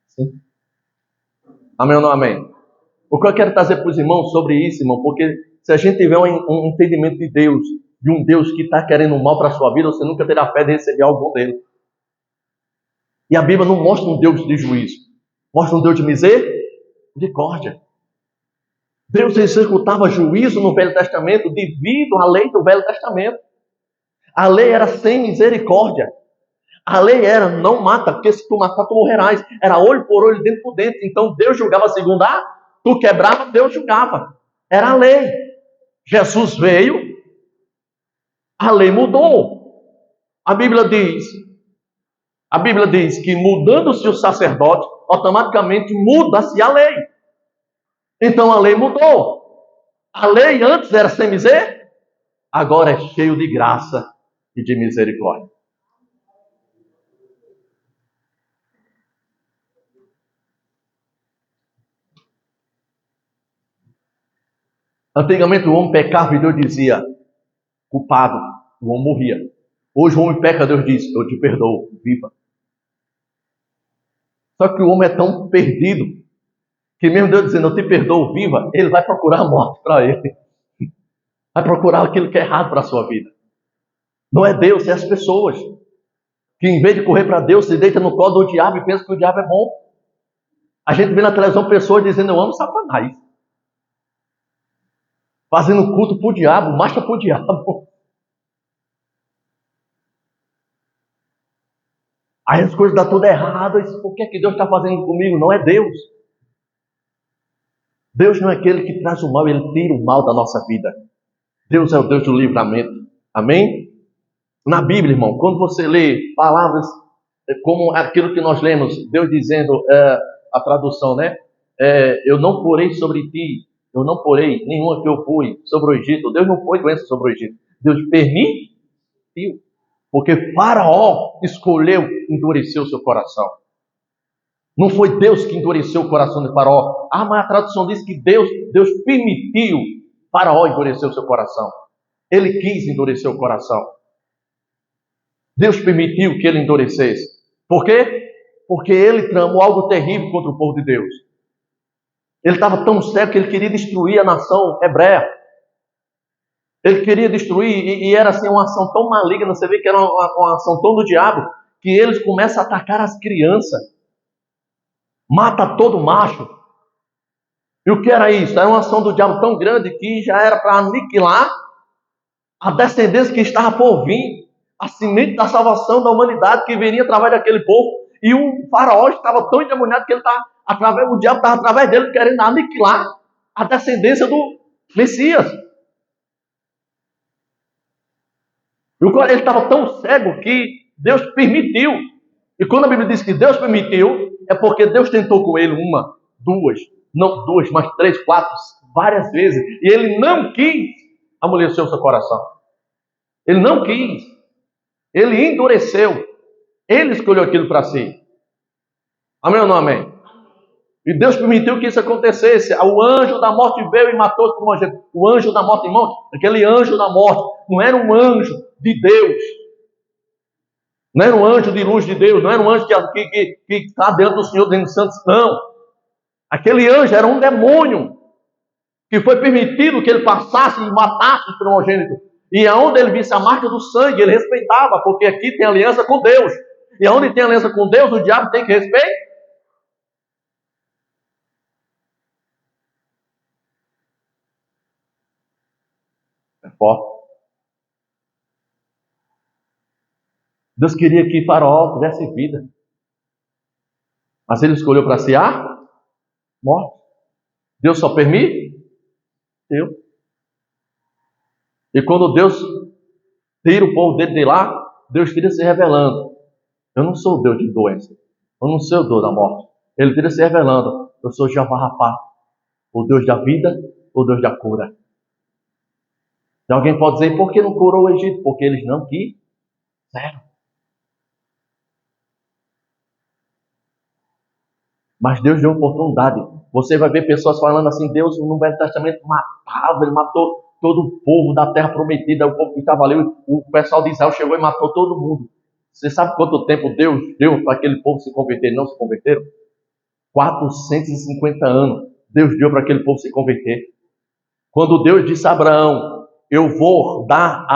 S1: Sim. Amém ou não amém? O que eu quero trazer para os irmãos sobre isso, irmão, porque se a gente tiver um entendimento de Deus, de um Deus que está querendo o mal para a sua vida, você nunca terá fé de receber algo bom dele. E a Bíblia não mostra um Deus de juízo, mostra um Deus de misericórdia. Deus executava juízo no Velho Testamento devido à lei do Velho Testamento. A lei era sem misericórdia. A lei era não mata, porque se tu matar, tu morrerás. Era olho por olho, dente por dente. Então Deus julgava segundo tu quebrava, Deus julgava. Era a lei. Jesus veio, a lei mudou. A Bíblia diz A Bíblia diz que mudando-se o sacerdote, automaticamente muda-se a lei. Então a lei mudou. A lei antes era sem miséria, agora é cheio de graça e de misericórdia. Antigamente o homem pecava e Deus dizia, culpado, o homem morria. Hoje o homem peca, Deus diz, eu te perdoo, viva. Só que o homem é tão perdido, que mesmo Deus dizendo, eu te perdoo, viva, ele vai procurar a morte para ele. Vai procurar aquilo que é errado para a sua vida. Não é Deus, é as pessoas. Que em vez de correr para Deus, se deita no colo do diabo e pensa que o diabo é bom. A gente vê na televisão pessoas dizendo, eu amo Satanás. Fazendo culto para o diabo, marcha para o diabo. Aí as coisas dão tudo errado. Por que Deus está fazendo comigo? Não é Deus. Deus não é aquele que traz o mal, ele tira o mal da nossa vida. Deus é o Deus do livramento. Amém? Na Bíblia, irmão, quando você lê palavras como aquilo que nós lemos, Deus dizendo, a tradução, né? Eu não porei sobre ti, eu não porei nenhuma que eu fui sobre o Egito. Deus não foi doença sobre o Egito. Deus permitiu. Porque Faraó escolheu endurecer o seu coração. Não foi Deus que endureceu o coração de Faraó. Mas a tradução diz que Deus permitiu Faraó endurecer o seu coração. Ele quis endurecer o coração. Deus permitiu que ele endurecesse. Por quê? Porque ele tramou algo terrível contra o povo de Deus. Ele estava tão cego que ele queria destruir a nação hebreia. Ele queria destruir, e era assim uma ação tão maligna, você vê que era uma ação tão do diabo, que eles começam a atacar as crianças. Mata todo macho. E o que era isso? Era uma ação do diabo tão grande que já era para aniquilar a descendência que estava por vir, a semente da salvação da humanidade que viria através daquele povo. E o faraó estava tão endemoniado que o diabo estava através dele querendo aniquilar a descendência do Messias. Ele estava tão cego que Deus permitiu. E quando a Bíblia diz que Deus permitiu, é porque Deus tentou com ele uma, duas, não duas, mas 3, 4, várias vezes. E ele não quis amolecer o seu coração. Ele não quis. Ele endureceu. Ele escolheu aquilo para si. Amém ou não amém? E Deus permitiu que isso acontecesse. O anjo da morte veio e matou os primogênitos. O anjo da morte, irmão, aquele anjo da morte, não era um anjo de Deus. Não era um anjo de luz de Deus. Não era um anjo que está diante do Senhor dentro de santos. Não. Aquele anjo era um demônio que foi permitido que ele passasse e matasse os primogênitos. E aonde ele visse a marca do sangue, ele respeitava, porque aqui tem aliança com Deus. E aonde tem aliança com Deus, o diabo tem que respeitar. É forte. Deus queria que Faraó tivesse vida. Mas ele escolheu para si a morte. Deus só permitiu. E quando Deus tira o povo dele de lá, Deus tira se revelando. Eu não sou o Deus de doença. Eu não sou o Deus da morte. Ele tira se revelando. Eu sou Jeová Rapá, o Deus da vida, o Deus da cura. E alguém pode dizer, por que não curou o Egito? Porque eles não quiseram. Mas Deus deu oportunidade. Você vai ver pessoas falando assim, Deus no Velho Testamento matava, ele matou todo o povo da terra prometida, o povo que estava ali, o pessoal de Israel chegou e matou todo mundo. Você sabe quanto tempo Deus deu para aquele povo se converter? Não se converteram? 450 anos Deus deu para aquele povo se converter. Quando Deus disse a Abraão, eu vou dar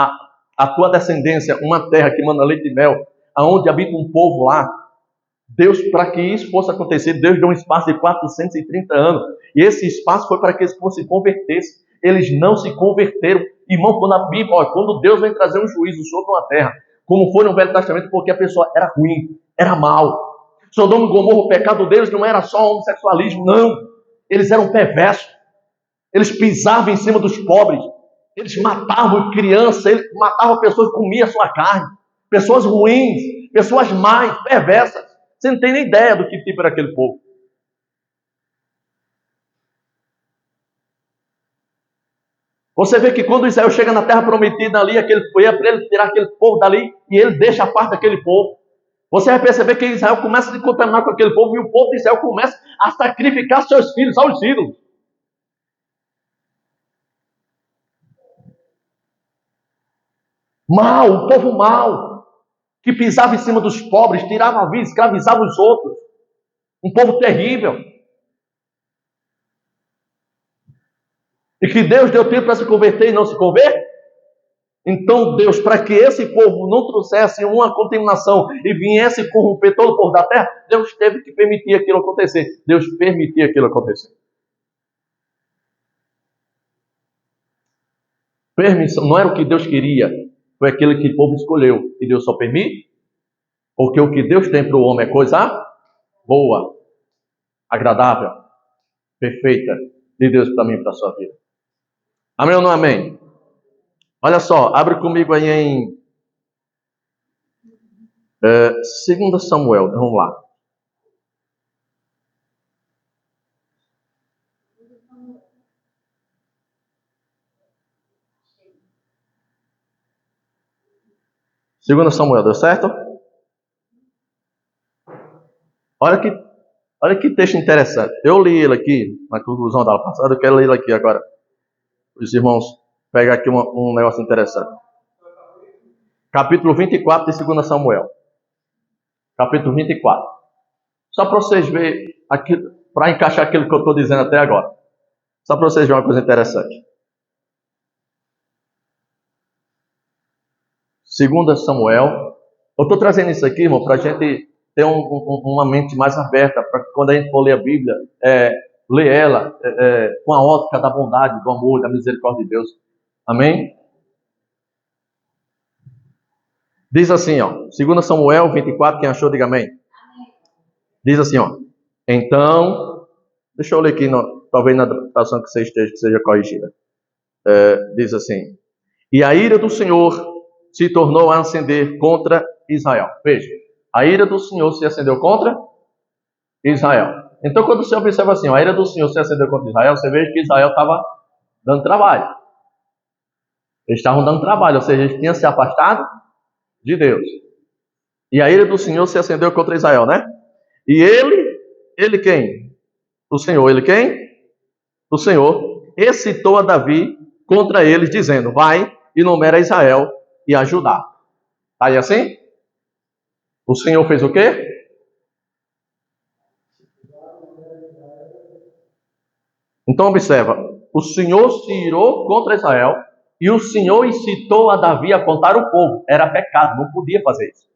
S1: a tua descendência uma terra que manda leite e mel, aonde habita um povo lá, Deus, para que isso fosse acontecer, Deus deu um espaço de 430 anos. E esse espaço foi para que eles se convertessem. Eles não se converteram. Irmão, quando Deus vem trazer um juízo sobre uma terra, como foi no Velho Testamento, porque a pessoa era ruim, era mal. Sodoma e Gomorra, o pecado deles não era só homossexualismo, não. Eles eram perversos. Eles pisavam em cima dos pobres. Eles matavam crianças, eles matavam pessoas que comiam a sua carne. Pessoas ruins. pessoas mais perversas. Você não tem nem ideia do que tipo era aquele povo. Você vê que quando Israel chega na terra prometida ali, foi para ele tirar aquele povo dali, e ele deixa a parte daquele povo. Você vai perceber que Israel começa a se contaminar com aquele povo, e o povo de Israel começa a sacrificar seus filhos aos ídolos. Mal, o povo mal, que pisava em cima dos pobres, tirava a vida, escravizava os outros. Um povo terrível. E que Deus deu tempo para se converter e não se converter. Então Deus, para que esse povo não trouxesse uma contaminação e viesse corromper todo o povo da terra, Deus teve que permitir aquilo acontecer. Deus permitia aquilo acontecer. Permissão, não era o que Deus queria, foi aquilo que o povo escolheu. E Deus só permite, porque o que Deus tem para o homem é coisa boa, agradável, perfeita, de Deus para mim e para a sua vida. Amém ou não amém? Olha só, abre comigo aí em 2 Samuel, vamos lá. Segundo Samuel, deu certo? Olha que texto interessante. Eu li ele aqui, na conclusão da aula passada, eu quero ler ele aqui agora. Os irmãos pegam aqui um negócio interessante. Capítulo 24 de 2 Samuel. Capítulo 24. Só para vocês verem, para encaixar aquilo que eu estou dizendo até agora. Só para vocês verem uma coisa interessante. 2 Samuel. Eu estou trazendo isso aqui, irmão, para a gente ter uma mente mais aberta, para que quando a gente for ler a Bíblia, ler ela com a ótica da bondade, do amor, da misericórdia de Deus. Amém? Diz assim, ó, 2 Samuel 24, quem achou, diga amém. Diz assim, ó, então, deixa eu ler aqui, talvez na adaptação que você esteja, que seja corrigida. Diz assim, e a ira do Senhor se tornou a acender contra Israel. Veja, a ira do Senhor se acendeu contra Israel. Então, quando você observa assim, a ira do Senhor se acendeu contra Israel, você vê que Israel estava dando trabalho. Eles estavam dando trabalho, ou seja, eles tinham se afastado de Deus. E a ira do Senhor se acendeu contra Israel, né? E ele quem? O Senhor, ele quem? O Senhor excitou a Davi contra eles, dizendo, vai e numera Israel e ajudar. Tá aí assim? O Senhor fez o quê? Então observa, o Senhor se irou contra Israel e o Senhor incitou a Davi a contar o povo. Era pecado, não podia fazer isso.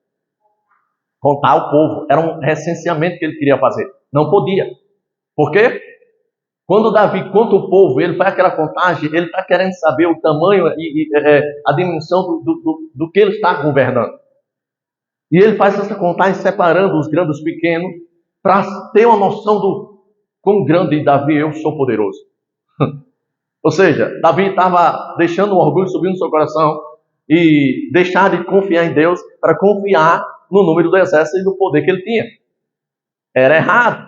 S1: Contar o povo, era um recenseamento que ele queria fazer. Não podia. Por quê? Quando Davi conta o povo, ele faz aquela contagem, ele está querendo saber o tamanho e a dimensão do que ele está governando. E ele faz essa contagem separando os grandes dos pequenos, para ter uma noção do quão grande Davi, eu sou poderoso. Ou seja, Davi estava deixando o orgulho subir no seu coração e deixar de confiar em Deus para confiar no número do exército e do poder que ele tinha. Era errado.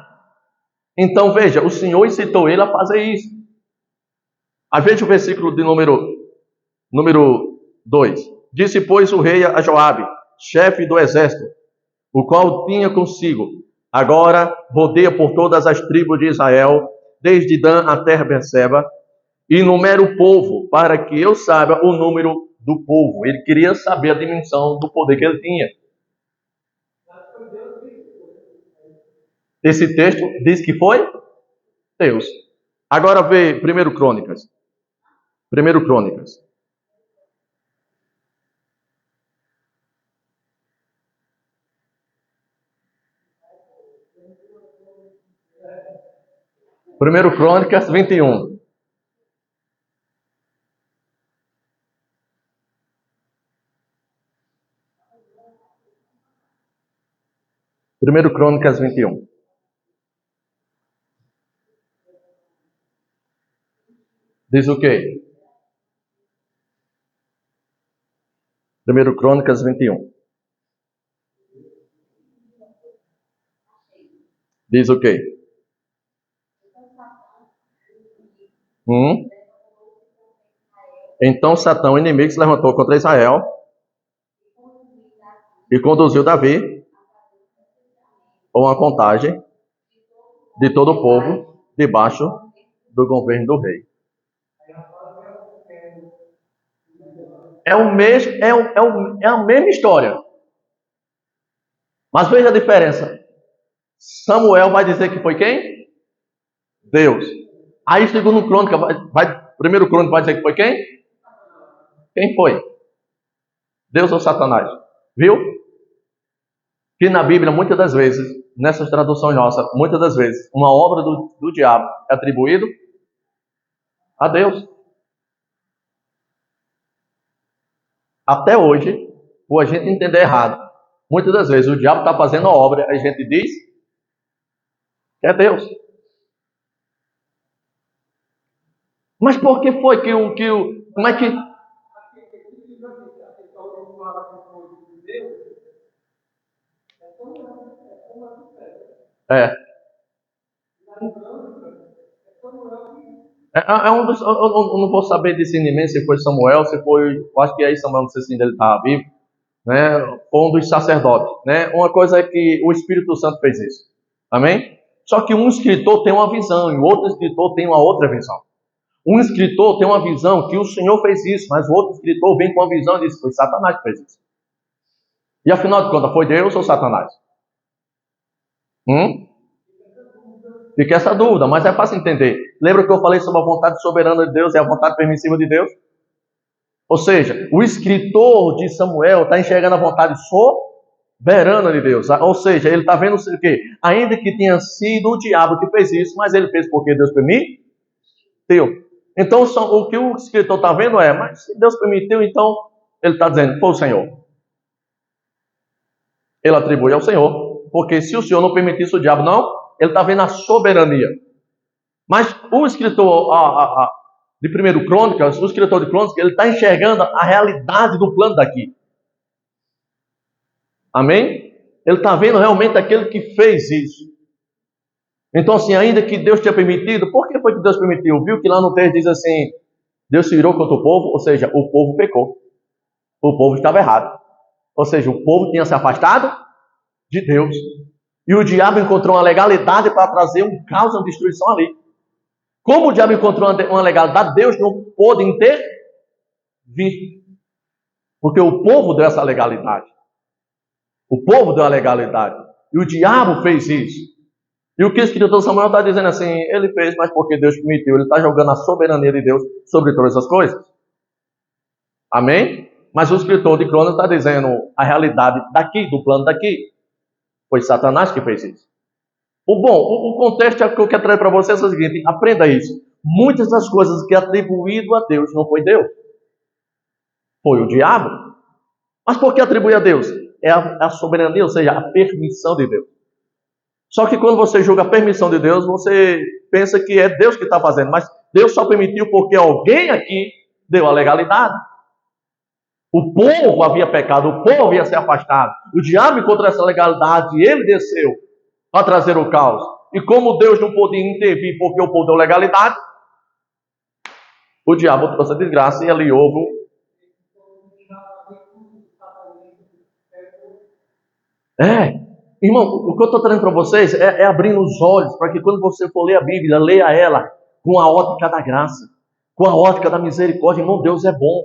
S1: Então veja, o Senhor incitou ele a fazer isso. Aí veja o versículo de número 2. Disse, pois, o rei a Joabe, chefe do exército, o qual tinha consigo, agora rodeia por todas as tribos de Israel, desde Dan até Berseba, e numera o povo, para que eu saiba o número do povo. Ele queria saber a dimensão do poder que ele tinha. Esse texto diz que foi Deus. Agora vê 1 Crônicas. 1 Crônicas. Primeiro Crônicas 21. Primeiro Crônicas 21. Diz o quê? 1 Crônicas 21. Diz o quê? Então Satã, o inimigo, se levantou contra Israel e conduziu Davi a uma contagem de todo o povo debaixo do governo do rei. É a mesma história. Mas veja a diferença. Samuel vai dizer que foi quem? Deus. Aí segundo Crônica, primeiro Crônica vai dizer que foi quem? Quem foi? Deus ou Satanás? Viu? Que na Bíblia, muitas das vezes, nessas traduções nossas, muitas das vezes, uma obra do diabo é atribuído a Deus. Até hoje, por a gente entender errado, muitas das vezes o diabo está fazendo a obra, a gente diz que é Deus. Mas por que foi como é que... É. Um dos, eu não vou saber discernimento se foi Samuel, se foi... Eu acho que aí Samuel, não sei se ainda ele estava vivo, né? Ou um dos sacerdotes, né? Uma coisa é que o Espírito Santo fez isso. Amém? Só que um escritor tem uma visão e o outro escritor tem uma outra visão. Um escritor tem uma visão que o Senhor fez isso, mas o outro escritor vem com a visão e diz: foi Satanás que fez isso. E afinal de contas, foi Deus ou Satanás? Fica essa dúvida, mas é fácil entender. Lembra que eu falei sobre a vontade soberana de Deus e a vontade permissiva de Deus? Ou seja, o escritor de Samuel está enxergando a vontade soberana de Deus. Ou seja, ele está vendo o quê? Ainda que tenha sido o diabo que fez isso, mas ele fez porque Deus permitiu. Então, o que o escritor está vendo é, mas se Deus permitiu, então ele está dizendo, foi o Senhor. Ele atribui ao Senhor, porque se o Senhor não permitisse o diabo, não, ele está vendo a soberania. Mas o escritor de 1 Crônicas, o escritor de Crônicas, ele está enxergando a realidade do plano daqui. Amém? Ele está vendo realmente aquele que fez isso. Então, assim, ainda que Deus tinha permitido, por que foi que Deus permitiu? Viu que lá no texto diz assim, Deus se virou contra o povo, ou seja, o povo pecou. O povo estava errado. Ou seja, o povo tinha se afastado de Deus. E o diabo encontrou uma legalidade para trazer um caos, uma destruição ali. Como o diabo encontrou uma legalidade, Deus não pôde intervir. Porque o povo deu essa legalidade. O povo deu a legalidade. E o diabo fez isso. E o que o escritor Samuel está dizendo assim, ele fez, mas porque Deus permitiu. Ele está jogando a soberania de Deus sobre todas as coisas. Amém? Mas o escritor de Crônicas está dizendo a realidade daqui, do plano daqui. Foi Satanás que fez isso. O contexto que eu quero trazer para vocês é o seguinte, aprenda isso. Muitas das coisas que é atribuído a Deus não foi Deus. Foi o diabo. Mas por que atribui a Deus? É a soberania, ou seja, a permissão de Deus. Só que quando você julga a permissão de Deus, você pensa que é Deus que está fazendo. Mas Deus só permitiu porque alguém aqui deu a legalidade. O povo havia pecado, o povo havia se afastado. O diabo encontrou essa legalidade e ele desceu para trazer o caos. E como Deus não podia intervir porque o povo deu legalidade, o diabo trouxe a desgraça e ali houve... Irmão, o que eu estou trazendo para vocês é abrindo os olhos para que quando você for ler a Bíblia, leia ela com a ótica da graça, com a ótica da misericórdia. Irmão, Deus é bom.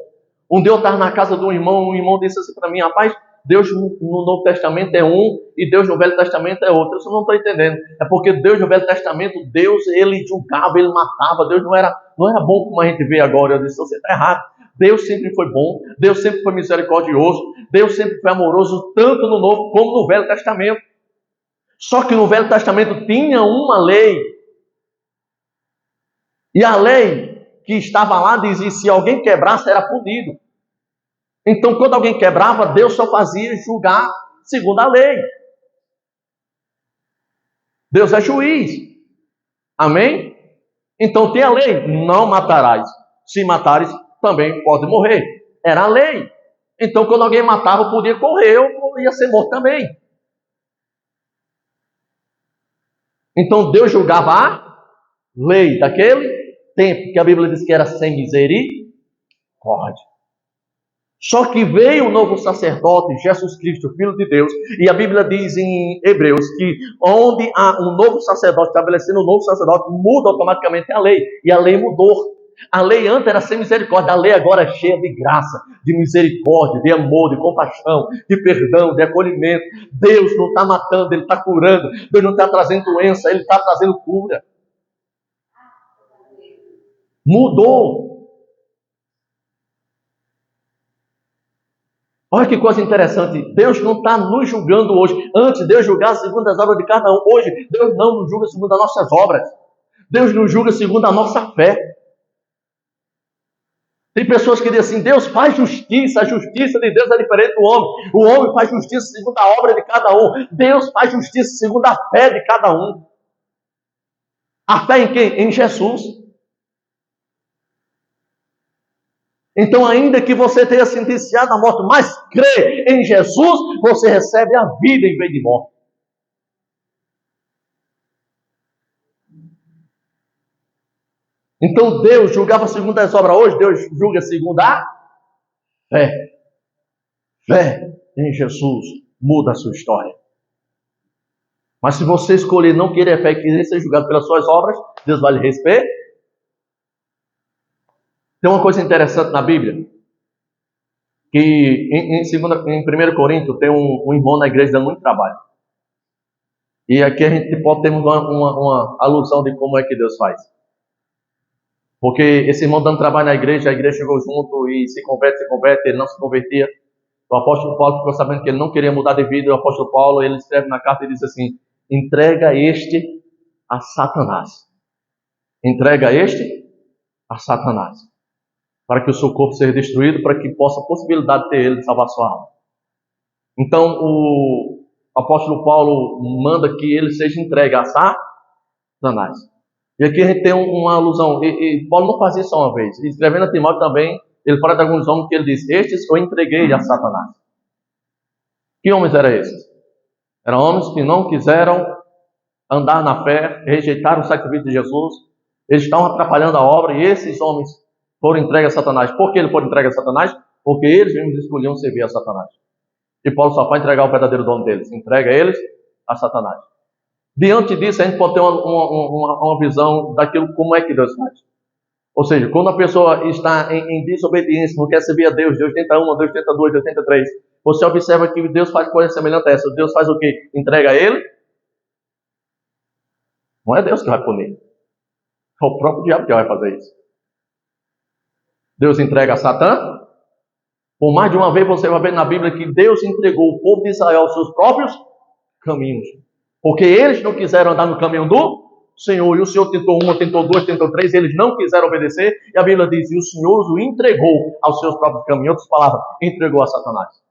S1: Um dia eu estava na casa de um irmão disse assim para mim, rapaz, Deus no Novo Testamento é um e Deus no Velho Testamento é outro. Eu não estou entendendo. É porque Deus no Velho Testamento, Deus, ele julgava, ele matava. Deus não era bom como a gente vê agora. Eu disse, você está errado. Deus sempre foi bom, Deus sempre foi misericordioso, Deus sempre foi amoroso, tanto no Novo como no Velho Testamento. Só que no Velho Testamento tinha uma lei. E a lei que estava lá dizia, se alguém quebrasse, era punido. Então, quando alguém quebrava, Deus só fazia julgar segundo a lei. Deus é juiz. Amém? Então tem a lei, não matarás. Se matares, também pode morrer. Era a lei. Então, quando alguém matava, podia correr ou ia ser morto também. Então Deus julgava a lei daquele tempo, que a Bíblia diz que era sem misericórdia. Só que veio o novo sacerdote, Jesus Cristo, Filho de Deus, e a Bíblia diz em Hebreus que onde há um novo sacerdote, estabelecendo um novo sacerdote, muda automaticamente a lei, e a lei mudou. A lei antes era sem misericórdia, a lei agora é cheia de graça, de misericórdia, de amor, de compaixão, de perdão, de acolhimento. Deus não está matando, Ele está curando. Deus não está trazendo doença, Ele está trazendo cura. Mudou. Olha que coisa interessante. Deus não está nos julgando hoje. Antes Deus julgava segundo as obras de cada um. Hoje Deus não nos julga segundo as nossas obras. Deus nos julga segundo a nossa fé. Tem pessoas que dizem assim: Deus faz justiça. A justiça de Deus é diferente do homem. O homem faz justiça segundo a obra de cada um. Deus faz justiça segundo a fé de cada um. A fé em quem? Em Jesus. Então, ainda que você tenha sentenciado a morte, mas crê em Jesus, você recebe a vida em vez de morte. Então, Deus julgava segundo as obras. Hoje, Deus julga segundo a fé. Fé em Jesus muda a sua história. Mas se você escolher não querer fé e querer ser julgado pelas suas obras, Deus vai lhe respeitar. Tem uma coisa interessante na Bíblia, que em 1 Coríntios tem um irmão na igreja dando muito trabalho. E aqui a gente pode ter uma alusão de como é que Deus faz. Porque esse irmão dando trabalho na igreja, a igreja chegou junto e se converte, ele não se convertia. O apóstolo Paulo ficou sabendo que ele não queria mudar de vida, e o apóstolo Paulo, ele escreve na carta e diz assim: entrega este a Satanás. Entrega este a Satanás. Para que o seu corpo seja destruído, para que possa a possibilidade de ter ele de salvar sua alma. Então, o apóstolo Paulo manda que ele seja entregue a Satanás. E aqui a gente tem uma alusão, e Paulo não faz isso uma vez. Escrevendo a Timóteo também, ele fala de alguns homens que ele diz: estes eu entreguei a Satanás. Que homens eram esses? Eram homens que não quiseram andar na fé, rejeitaram o sacrifício de Jesus, eles estavam atrapalhando a obra, e esses homens foram entregues a Satanás. Por que eles foram entregues a Satanás? Porque eles mesmos escolhiam servir a Satanás. E Paulo só vai entregar o verdadeiro dono deles. Entrega eles a Satanás. Diante disso, a gente pode ter uma visão daquilo como é que Deus faz. Ou seja, quando a pessoa está em desobediência, não quer servir a Deus, Deus tenta uma, Deus tenta duas, Deus tenta três, você observa que Deus faz coisa semelhante a essa. Deus faz o quê? Entrega a ele. Não é Deus que vai punir. É o próprio diabo que vai fazer isso. Deus entrega a Satã. Por mais de uma vez você vai ver na Bíblia que Deus entregou o povo de Israel aos seus próprios caminhos. Porque eles não quiseram andar no caminho do Senhor. E o Senhor tentou uma, tentou duas, tentou três. Eles não quiseram obedecer. E a Bíblia diz: e o Senhor os entregou aos seus próprios caminhos. Em outras palavras, entregou a Satanás.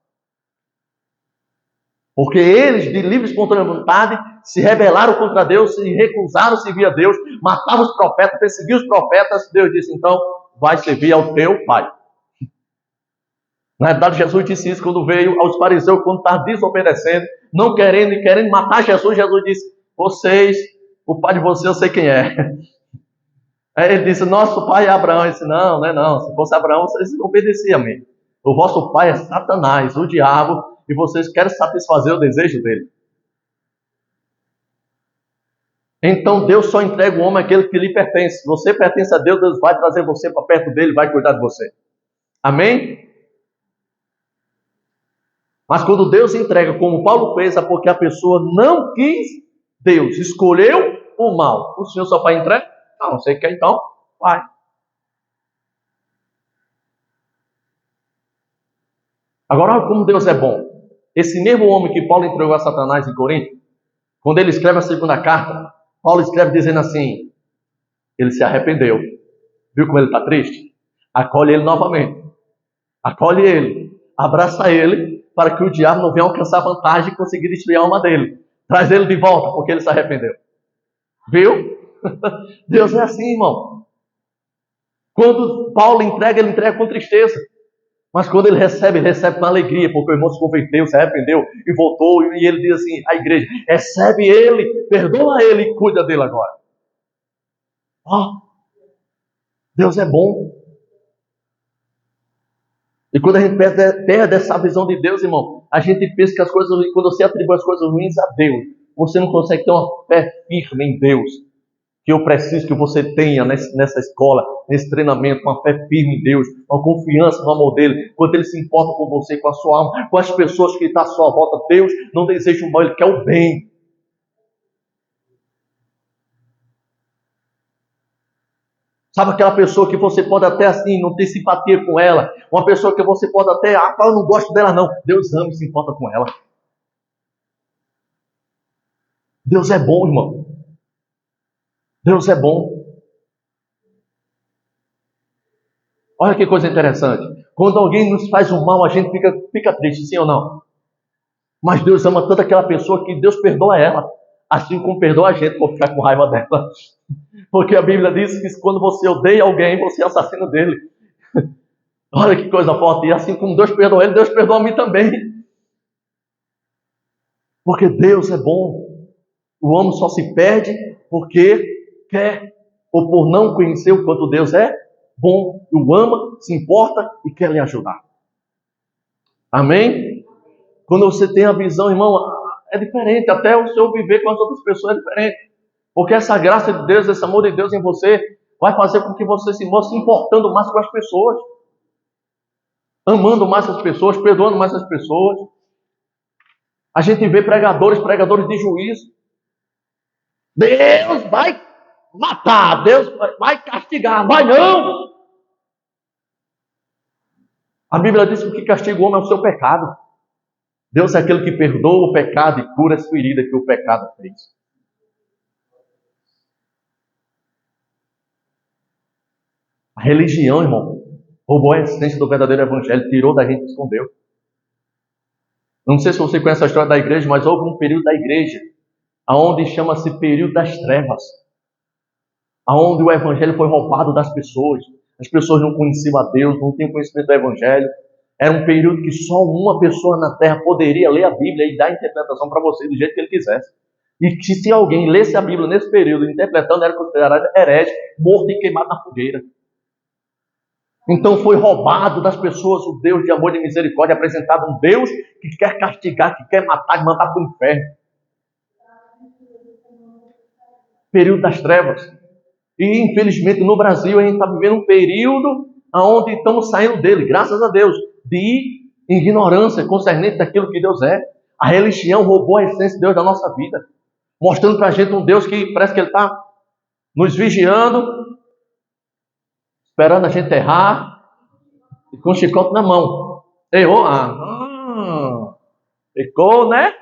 S1: Porque eles, de livre e espontânea vontade, se rebelaram contra Deus, se recusaram a servir a Deus, matavam os profetas, perseguiam os profetas. Deus disse: então, vai servir ao teu pai. Na verdade, Jesus disse isso quando veio aos fariseus, quando estava desobedecendo, não querendo e querendo matar Jesus. Jesus disse: vocês, o pai de vocês, eu sei quem é. Aí ele disse: nosso pai é Abraão. Ele disse: não, não é não. Se fosse Abraão, vocês obedeciam a mim. O vosso pai é Satanás, o diabo, e vocês querem satisfazer o desejo dele. Então Deus só entrega o homem aquele que lhe pertence. Se você pertence a Deus, Deus vai trazer você para perto dele, vai cuidar de você. Amém? Mas quando Deus entrega, como Paulo fez, é porque a pessoa não quis Deus, escolheu o mal. O Senhor só vai entregar? Não, você quer então? Vai. Agora, olha como Deus é bom. Esse mesmo homem que Paulo entregou a Satanás em Corinto, quando ele escreve a segunda carta, Paulo escreve dizendo assim: ele se arrependeu. Viu como ele está triste? Acolhe ele novamente. Acolhe ele. Abraça ele, para que o diabo não venha alcançar vantagem e conseguir destruir a alma dele. Traz ele de volta, porque ele se arrependeu. Viu? Deus é assim, irmão. Quando Paulo entrega, ele entrega com tristeza. Mas quando ele recebe com alegria, porque o irmão se converteu, se arrependeu e voltou, e ele diz assim, a igreja, recebe ele, perdoa ele e cuida dele agora. Ó, Deus é bom. E quando a gente perde essa visão de Deus, irmão, a gente pensa que as coisas, quando você atribui as coisas ruins a Deus, você não consegue ter uma fé firme em Deus. Que eu preciso que você tenha nessa escola, nesse treinamento, uma fé firme em Deus, uma confiança no amor dele, quando ele se importa com você, com a sua alma, com as pessoas que estão à sua volta. Deus não deseja o mal, ele quer o bem. Sabe aquela pessoa que você pode até assim, não ter simpatia com ela, uma pessoa que você pode até, eu não gosto dela não. Deus ama e se importa com ela. Deus é bom, irmão. Deus é bom. Olha que coisa interessante. Quando alguém nos faz o mal, a gente fica triste, sim ou não? Mas Deus ama tanto aquela pessoa que Deus perdoa ela. Assim como perdoa a gente por ficar com raiva dela. Porque a Bíblia diz que quando você odeia alguém, você é assassino dele. Olha que coisa forte. E assim como Deus perdoa ele, Deus perdoa a mim também. Porque Deus é bom. O homem só se perde porque quer, ou por não conhecer o quanto Deus é bom, o ama, se importa e quer lhe ajudar. Amém? Quando você tem a visão, irmão, é diferente. Até o seu viver com as outras pessoas é diferente. Porque essa graça de Deus, esse amor de Deus em você, vai fazer com que você se mostre se importando mais com as pessoas. Amando mais as pessoas, perdoando mais as pessoas. A gente vê pregadores de juízo. Deus vai matar, Deus vai castigar, vai não! A Bíblia diz que o que castiga o homem é o seu pecado. Deus é aquele que perdoa o pecado e cura as feridas que o pecado fez. A religião, irmão, roubou a essência do verdadeiro evangelho, tirou da gente e escondeu. Não sei se você conhece a história da igreja, mas houve um período da igreja, onde chama-se período das trevas, onde o evangelho foi roubado das pessoas. As pessoas não conheciam a Deus, não tinham conhecimento do evangelho. Era um período que só uma pessoa na terra poderia ler a Bíblia e dar interpretação para você do jeito que ele quisesse. E que se alguém lesse a Bíblia nesse período interpretando, era considerado herege, morto e queimado na fogueira. Então foi roubado das pessoas o Deus de amor e de misericórdia, apresentado um Deus que quer castigar, que quer matar, mandar para o inferno. Período das trevas. E infelizmente no Brasil a gente está vivendo um período onde estamos saindo dele, graças a Deus, de ignorância concernente daquilo que Deus é. A religião roubou a essência de Deus da nossa vida, mostrando para a gente um Deus que parece que ele está nos vigiando, esperando a gente errar, e com o chicote na mão. Errou? Ficou, né?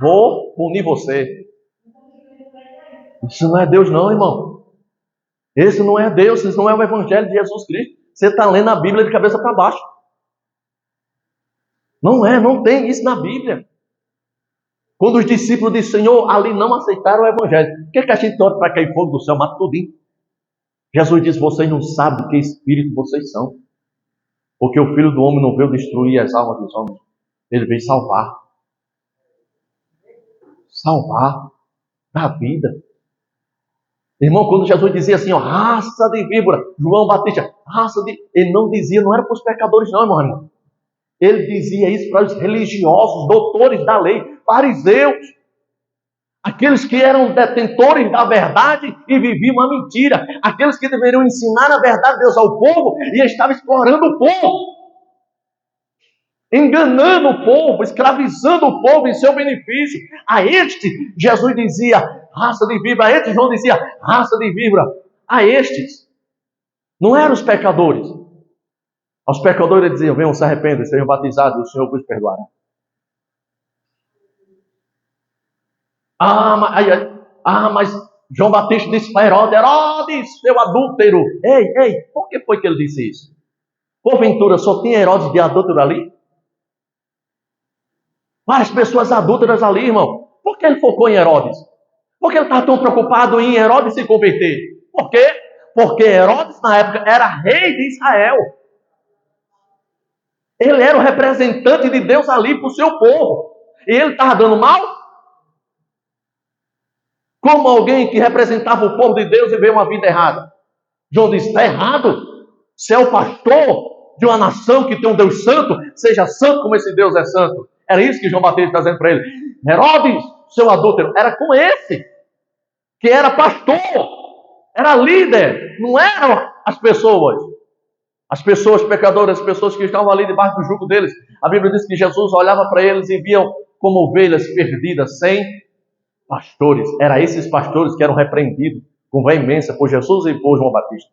S1: Vou punir você. Isso não é Deus não, irmão. Esse não é Deus, esse não é o Evangelho de Jesus Cristo. Você está lendo a Bíblia de cabeça para baixo. Não tem isso na Bíblia. Quando os discípulos do Senhor ali não aceitaram o Evangelho, o que a gente ora para cair fogo do céu? Mata tudinho. Jesus diz, vocês não sabem que espírito vocês são. Porque o Filho do Homem não veio destruir as almas dos homens. Ele veio salvar. Salvar da vida. Irmão, quando Jesus dizia assim, ó, raça de víbora, João Batista, ele não dizia, não era para os pecadores não, irmão. Ele dizia isso para os religiosos, doutores da lei, fariseus, aqueles que eram detentores da verdade e viviam uma mentira, aqueles que deveriam ensinar a verdade de Deus ao povo e estavam explorando o povo, enganando o povo, escravizando o povo em seu benefício. A este, Jesus dizia, raça de víbora. A este, João dizia, raça de víbora. A estes, não eram os pecadores. Aos pecadores ele dizia, venham, se arrependam, sejam batizados e o Senhor vos perdoará. Mas João Batista disse para Herodes, seu adúltero. Ei, por que foi que ele disse isso? Porventura só tinha Herodes de adúltero ali? Várias pessoas adúlteras ali, irmão. Por que ele focou em Herodes? Por que ele estava tão preocupado em Herodes se converter? Por quê? Porque Herodes, na época, era rei de Israel. Ele era o representante de Deus ali para o seu povo. E ele estava dando mal? Como alguém que representava o povo de Deus e veio uma vida errada? João disse, está errado. Você é o pastor de uma nação que tem um Deus santo, seja santo como esse Deus é santo. Era isso que João Batista está dizendo para ele. Herodes, seu adúltero, era com esse, que era pastor, era líder, não eram as pessoas. As pessoas pecadoras, as pessoas que estavam ali debaixo do jugo deles. A Bíblia diz que Jesus olhava para eles e viam como ovelhas perdidas, sem pastores. Era esses pastores que eram repreendidos com veemência por Jesus e por João Batista.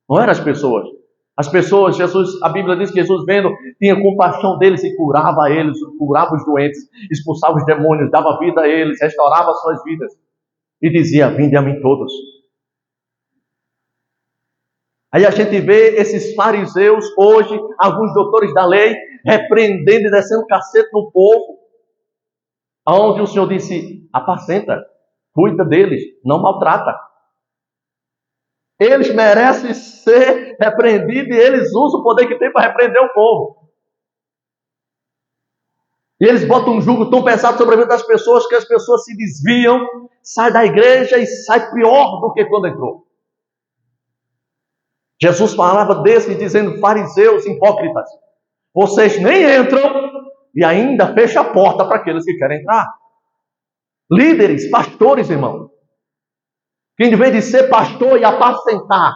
S1: Não eram as pessoas. As pessoas, Jesus, a Bíblia diz que Jesus vendo, tinha compaixão deles e curava eles, curava os doentes, expulsava os demônios, dava vida a eles, restaurava suas vidas. E dizia, vinde a mim todos. Aí a gente vê esses fariseus hoje, alguns doutores da lei, repreendendo e descendo cacete no povo. Onde o Senhor disse, apacenta, cuida deles, não maltrata. Eles merecem ser repreendidos e eles usam o poder que tem para repreender o povo. E eles botam um jugo tão pesado sobre a vida das pessoas que as pessoas se desviam, saem da igreja e saem pior do que quando entrou. Jesus falava desse dizendo, fariseus hipócritas, vocês nem entram e ainda fecham a porta para aqueles que querem entrar. Líderes, pastores, irmão, que em vez de ser pastor e apacentar,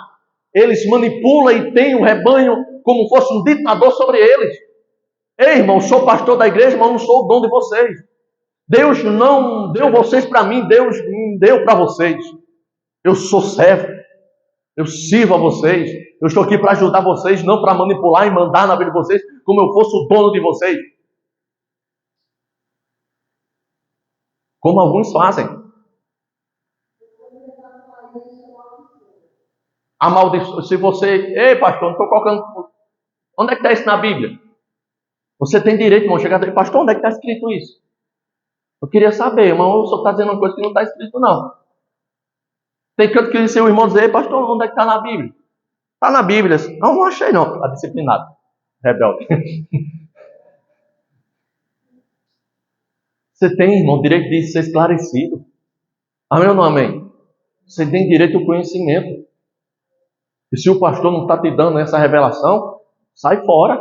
S1: eles manipulam e têm o rebanho como fosse um ditador sobre eles. Ei, irmão, sou pastor da igreja, mas não sou o dono de vocês. Deus não deu vocês para mim, Deus me deu para vocês. Eu sou servo, eu sirvo a vocês, eu estou aqui para ajudar vocês, não para manipular e mandar na vida de vocês, como eu fosse o dono de vocês. Como alguns fazem. Se você... Ei, pastor, não estou colocando... Onde é que está isso na Bíblia? Você tem direito, irmão, chegar e dizer, pastor, onde é que está escrito isso? Eu queria saber, irmão, o senhor está dizendo uma coisa que não está escrito, não. Tem canto que o irmão dizer, pastor, onde é que está na Bíblia? Está na Bíblia. Não achei, não. Está disciplinado. Rebelde. Você tem, irmão, direito de ser esclarecido. Amém ou não amém? Você tem direito ao conhecimento. E se o pastor não está te dando essa revelação, sai fora.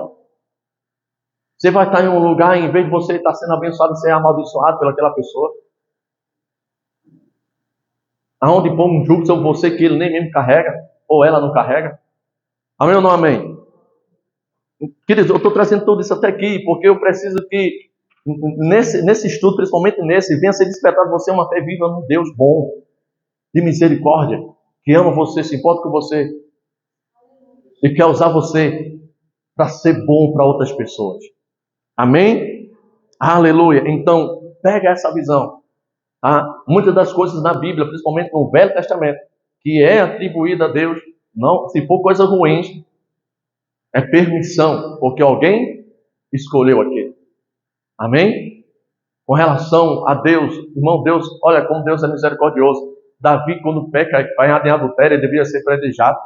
S1: Você vai estar em um lugar, em vez de você estar sendo abençoado, ser amaldiçoado pelaquela pessoa. Aonde põe um jugo sobre você que ele nem mesmo carrega, ou ela não carrega. Amém ou não amém? Queridos, eu estou trazendo tudo isso até aqui, porque eu preciso que, nesse estudo, principalmente nesse, venha ser despertado você uma fé viva num Deus bom, de misericórdia, que ama você, se importa com você, e quer usar você para ser bom para outras pessoas. Amém? Aleluia. Então, pega essa visão. Tá? Muitas das coisas na Bíblia, principalmente no Velho Testamento, que é atribuída a Deus, não, se for coisa ruim, é permissão, porque alguém escolheu aquele. Amém? Com relação a Deus, irmão, Deus, olha como Deus é misericordioso. Davi, quando peca em adultério, ele devia ser predejado.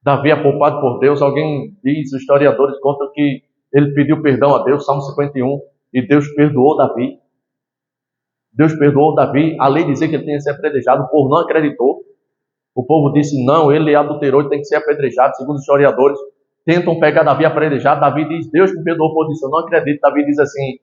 S1: Davi é poupado por Deus. Alguém diz, os historiadores contam que ele pediu perdão a Deus, Salmo 51, e Deus perdoou Davi. Deus perdoou Davi. A lei dizia que ele tinha que ser apedrejado, o povo não acreditou. O povo disse, não, ele adulterou, ele tem que ser apedrejado. Segundo os historiadores, tentam pegar Davi apedrejado. Davi diz, Deus me perdoou, o povo disse, eu não acredito. Davi diz assim,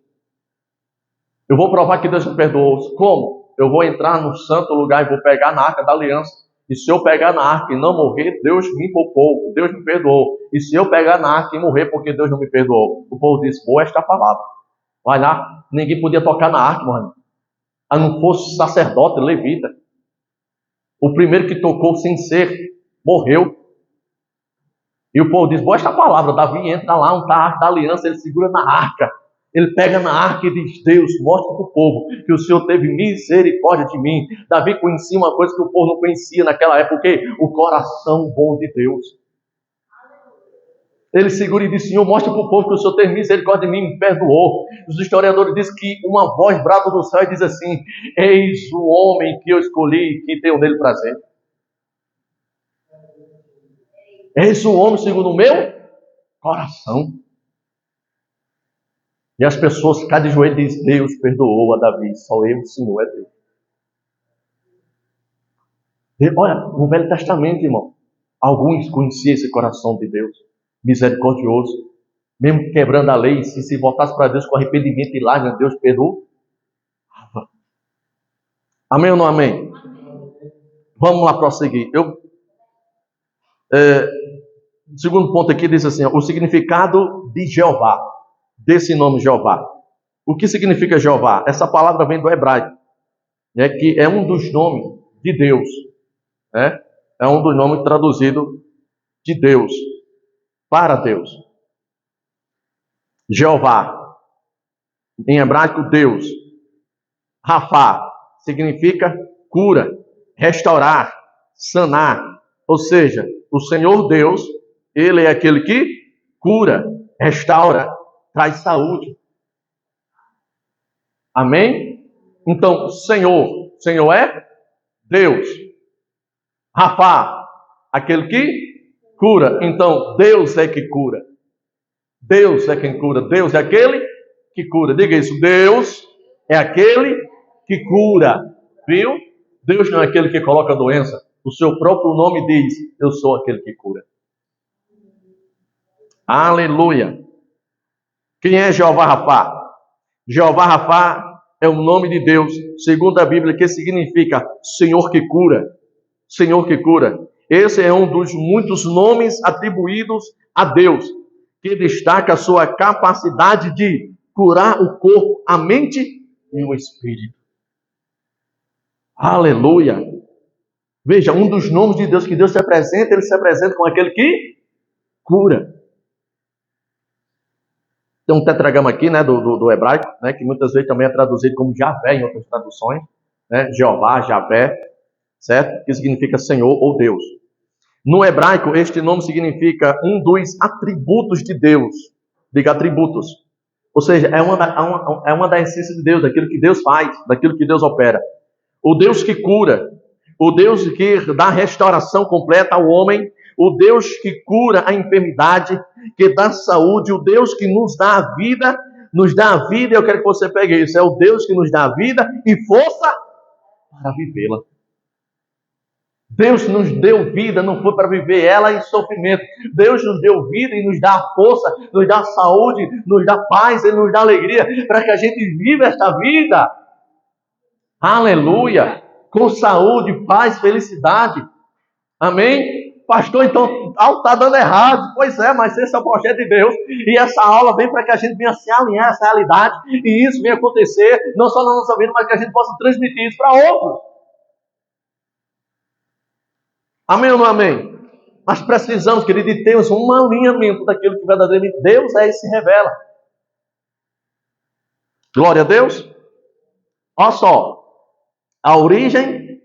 S1: eu vou provar que Deus me perdoou. Como? Eu vou entrar no santo lugar e vou pegar na arca da aliança. E se eu pegar na arca e não morrer, Deus me poupou, Deus me perdoou. E se eu pegar na arca e morrer porque Deus não me perdoou? O povo disse, boa esta palavra. Vai lá, ninguém podia tocar na arca, mano. A não fosse sacerdote, levita. O primeiro que tocou sem ser, morreu. E o povo diz, boa esta palavra. Davi entra lá, onde está a arca da aliança, ele segura na arca. Ele pega na arca e diz, Deus, mostra para o povo que o Senhor teve misericórdia de mim. Davi conhecia uma coisa que o povo não conhecia naquela época, o quê? O coração bom de Deus. Ele segura e diz, Senhor, mostra para o povo que o Senhor teve misericórdia de mim, me perdoou. Os historiadores dizem que uma voz brada do céu e diz assim, eis o homem que eu escolhi, que tenho nele prazer. Eis o homem segundo o meu coração. E as pessoas caem de joelho e dizem: Deus perdoou a Davi, só eu, o Senhor, é Deus. Olha, no Velho Testamento, irmão, alguns conheciam esse coração de Deus, misericordioso, mesmo quebrando a lei, se voltasse para Deus com arrependimento e lágrimas, Deus perdoou. Amém ou não amém? Vamos lá prosseguir. O segundo ponto aqui diz assim: o significado de Jeová, desse nome Jeová. O que significa Jeová? Essa palavra vem do hebraico, que é um dos nomes de Deus. É um dos nomes traduzidos de Deus, para Deus. Jeová, em hebraico, Deus. Rafá significa cura, restaurar, sanar. Ou seja, o Senhor Deus, Ele é aquele que cura, restaura, traz saúde. Amém? Então, Senhor é Deus. Rafá, aquele que cura. Então, Deus é que cura. Deus é quem cura. Deus é aquele que cura. Diga isso. Deus é aquele que cura. Viu? Deus não é aquele que coloca doença. O seu próprio nome diz: eu sou aquele que cura. Aleluia. Quem é Jeová Rafá? Jeová Rafá é o nome de Deus, segundo a Bíblia, que significa Senhor que cura. Senhor que cura. Esse é um dos muitos nomes atribuídos a Deus, que destaca a sua capacidade de curar o corpo, a mente e o espírito. Aleluia. Veja, um dos nomes de Deus que Deus se apresenta, Ele se apresenta com aquele que cura. Tem um tetragrama aqui, do hebraico, que muitas vezes também é traduzido como Javé em outras traduções, Jeová, Javé, certo? Que significa Senhor ou Deus. No hebraico, este nome significa um dos atributos de Deus. Diga atributos. Ou seja, é uma da essência de Deus, daquilo que Deus faz, daquilo que Deus opera. O Deus que cura, o Deus que dá restauração completa ao homem, o Deus que cura a enfermidade, que dá saúde, o Deus que nos dá a vida, e eu quero que você pegue isso, é o Deus que nos dá a vida e força para vivê-la. Deus nos deu vida, não foi para viver ela em sofrimento. Deus nos deu vida e nos dá força, nos dá saúde, nos dá paz, Ele nos dá alegria, para que a gente viva esta vida. Aleluia! Com saúde, paz, felicidade. Amém? Pastor, então está dando errado. Pois é, mas esse é o projeto de Deus. E essa aula vem para que a gente venha se alinhar a essa realidade. E isso venha acontecer, não só na nossa vida, mas que a gente possa transmitir isso para outros. Amém ou não amém? Mas precisamos, querido, de termos um alinhamento daquilo que verdadeiramente Deus é e se revela. Glória a Deus. Olha só. A origem.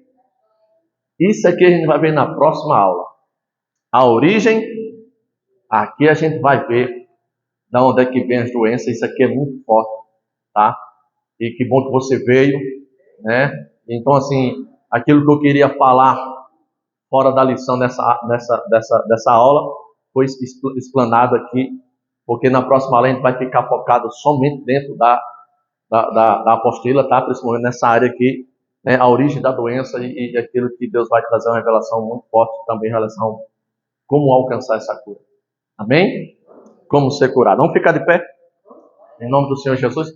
S1: Isso aqui a gente vai ver na próxima aula. A origem. Aqui a gente vai ver de onde é que vem as doenças. Isso aqui é muito forte. Tá? E que bom que você veio. Então, assim, aquilo que eu queria falar fora da lição dessa aula, foi explanado aqui, porque na próxima aula a gente vai ficar focado somente dentro da apostila, tá? Principalmente nessa área aqui, a origem da doença e aquilo que Deus vai trazer uma revelação muito forte também em relação a como alcançar essa cura. Amém? Como ser curado. Vamos ficar de pé? Em nome do Senhor Jesus?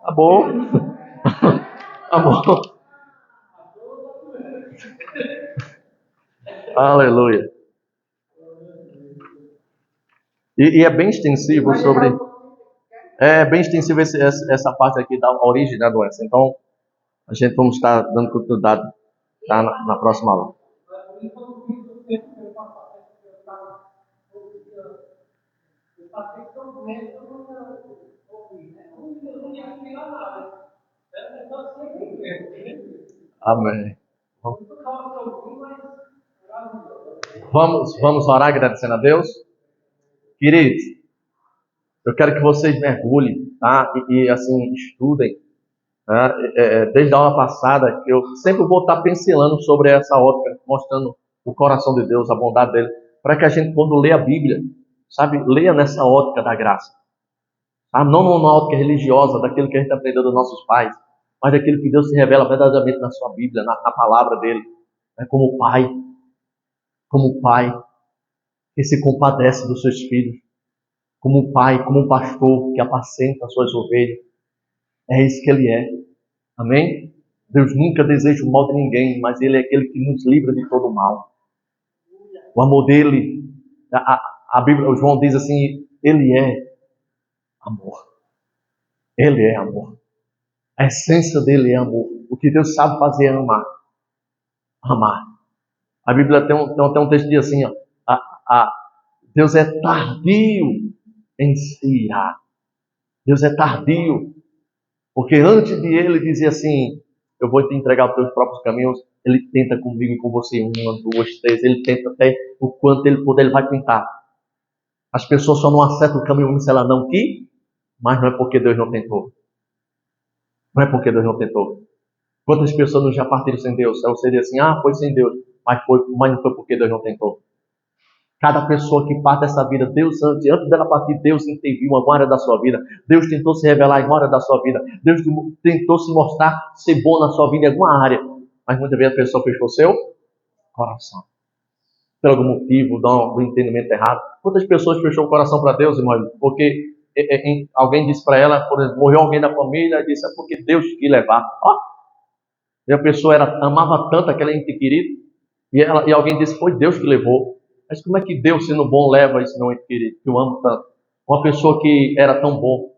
S1: Tá bom. Tá bom. Aleluia. E é bem extensivo sobre... É bem extensivo essa parte aqui da origem da doença. Então, a gente vamos estar dando continuidade na próxima aula. Amém. Vamos orar agradecendo a Deus? Queridos, eu quero que vocês mergulhem, tá? E assim, estudem. Desde a aula passada, eu sempre vou estar pincelando sobre essa ótica, mostrando o coração de Deus, a bondade dele, para que a gente, quando lê a Bíblia, sabe, leia nessa ótica da graça. Não numa ótica religiosa, daquilo que a gente aprendeu dos nossos pais, mas daquilo que Deus se revela verdadeiramente na sua Bíblia, na palavra dele, né? Como pai que se compadece dos seus filhos, como pai, como um pastor que apacenta as suas ovelhas. É isso que ele é. Amém? Deus nunca deseja o mal de ninguém, mas ele é aquele que nos livra de todo o mal. O amor dele, a Bíblia, o João diz assim, ele é amor. Ele é amor. A essência dele é amor. O que Deus sabe fazer é amar. Amar. A Bíblia tem um texto que diz assim, ó, Deus é tardio em se irar. Deus é tardio. Porque antes de ele dizer assim, eu vou te entregar os teus próprios caminhos, ele tenta comigo e com você 1, 2, 3, ele tenta até o quanto ele puder, ele vai tentar. As pessoas só não acertam o caminho se ela não quis, mas não é porque Deus não tentou. Não é porque Deus não tentou. Quantas pessoas não já partiram sem Deus? Ela seria assim, foi sem Deus, mas não foi porque Deus não tentou. Cada pessoa que parte dessa vida, Deus antes dela partir, Deus interviu em alguma área da sua vida. Deus tentou se revelar em alguma área da sua vida. Deus tentou se mostrar ser bom na sua vida em alguma área. Mas muitas vezes a pessoa fechou seu coração. Por algum motivo, do entendimento errado. Quantas pessoas fechou o coração para Deus, irmão? Porque alguém disse para ela, por exemplo, morreu alguém da família, e disse, porque Deus quis levar. E a pessoa amava tanto aquele ente querido, e alguém disse, foi Deus que levou. Mas como é que Deus, sendo bom, leva esse meu ente querido, que eu amo tanto? Uma pessoa que era tão bom.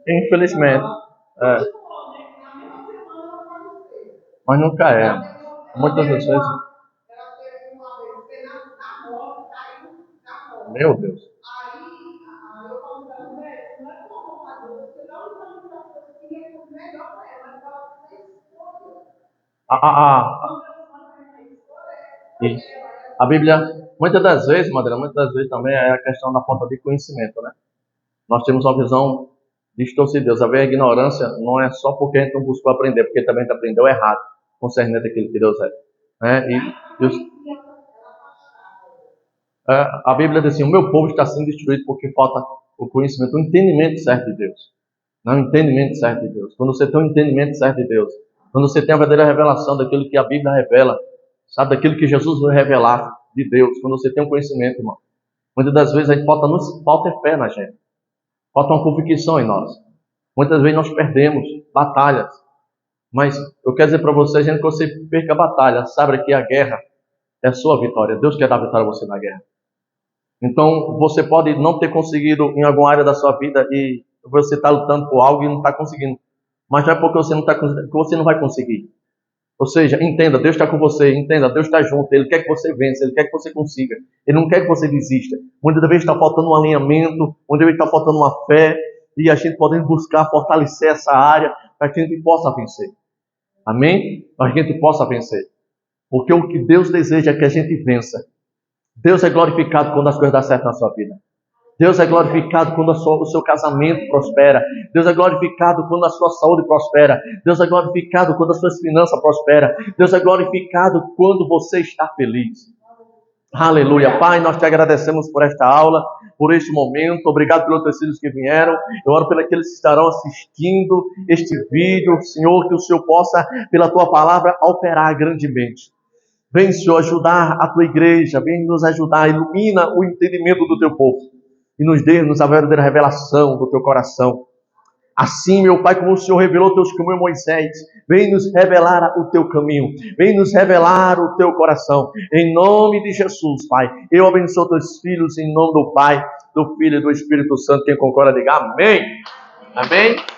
S1: Infelizmente. Mas nunca é. Muitas vezes. Meu Deus. Isso. A Bíblia, muitas das vezes, Madeira, muitas das vezes também é a questão da falta de conhecimento, né? Nós temos uma visão distorcida de Deus. A ignorância não é só porque a gente não buscou aprender, porque também a gente aprendeu errado, concernente aquilo que Deus é. A Bíblia diz assim, o meu povo está sendo destruído porque falta o conhecimento, o entendimento certo de Deus. Não, o entendimento certo de Deus. Quando você tem um entendimento certo de Deus, quando você tem a verdadeira revelação daquilo que a Bíblia revela, sabe, daquilo que Jesus vai revelar de Deus, quando você tem um conhecimento, irmão, muitas das vezes a gente falta fé na gente, falta uma convicção em nós. Muitas vezes nós perdemos batalhas, mas eu quero dizer para você, gente, que você perca a batalha, sabe que a guerra é a sua vitória. Deus quer dar vitória a você na guerra. Então, você pode não ter conseguido em alguma área da sua vida e você está lutando por algo e não está conseguindo. Mas não é porque você não está conseguindo, que você não vai conseguir. Ou seja, entenda, Deus está com você, entenda, Deus está junto, Ele quer que você vença, Ele quer que você consiga. Ele não quer que você desista. Muitas vezes está faltando um alinhamento, muitas vezes está faltando uma fé, e a gente pode buscar fortalecer essa área para que a gente possa vencer. Amém? Para que a gente possa vencer. Porque o que Deus deseja é que a gente vença. Deus é glorificado quando as coisas dão certo na sua vida. Deus é glorificado quando o seu casamento prospera. Deus é glorificado quando a sua saúde prospera. Deus é glorificado quando as suas finanças prosperam. Deus é glorificado quando você está feliz. Aleluia. Pai, nós te agradecemos por esta aula. por este momento, obrigado pelos teus filhos que vieram, eu oro pelos aqueles que estarão assistindo este vídeo, Senhor, que o Senhor possa, pela tua palavra, operar grandemente. Vem, Senhor, ajudar a tua igreja, vem nos ajudar, ilumina o entendimento do teu povo e nos dê-nos a verdadeira revelação do teu coração. Assim, meu Pai, como o Senhor revelou teus caminhos a Moisés, vem nos revelar o teu caminho, vem nos revelar o teu coração, em nome de Jesus, Pai. Eu abençoo teus filhos em nome do Pai, do Filho e do Espírito Santo. Quem concorda, diga amém. Amém.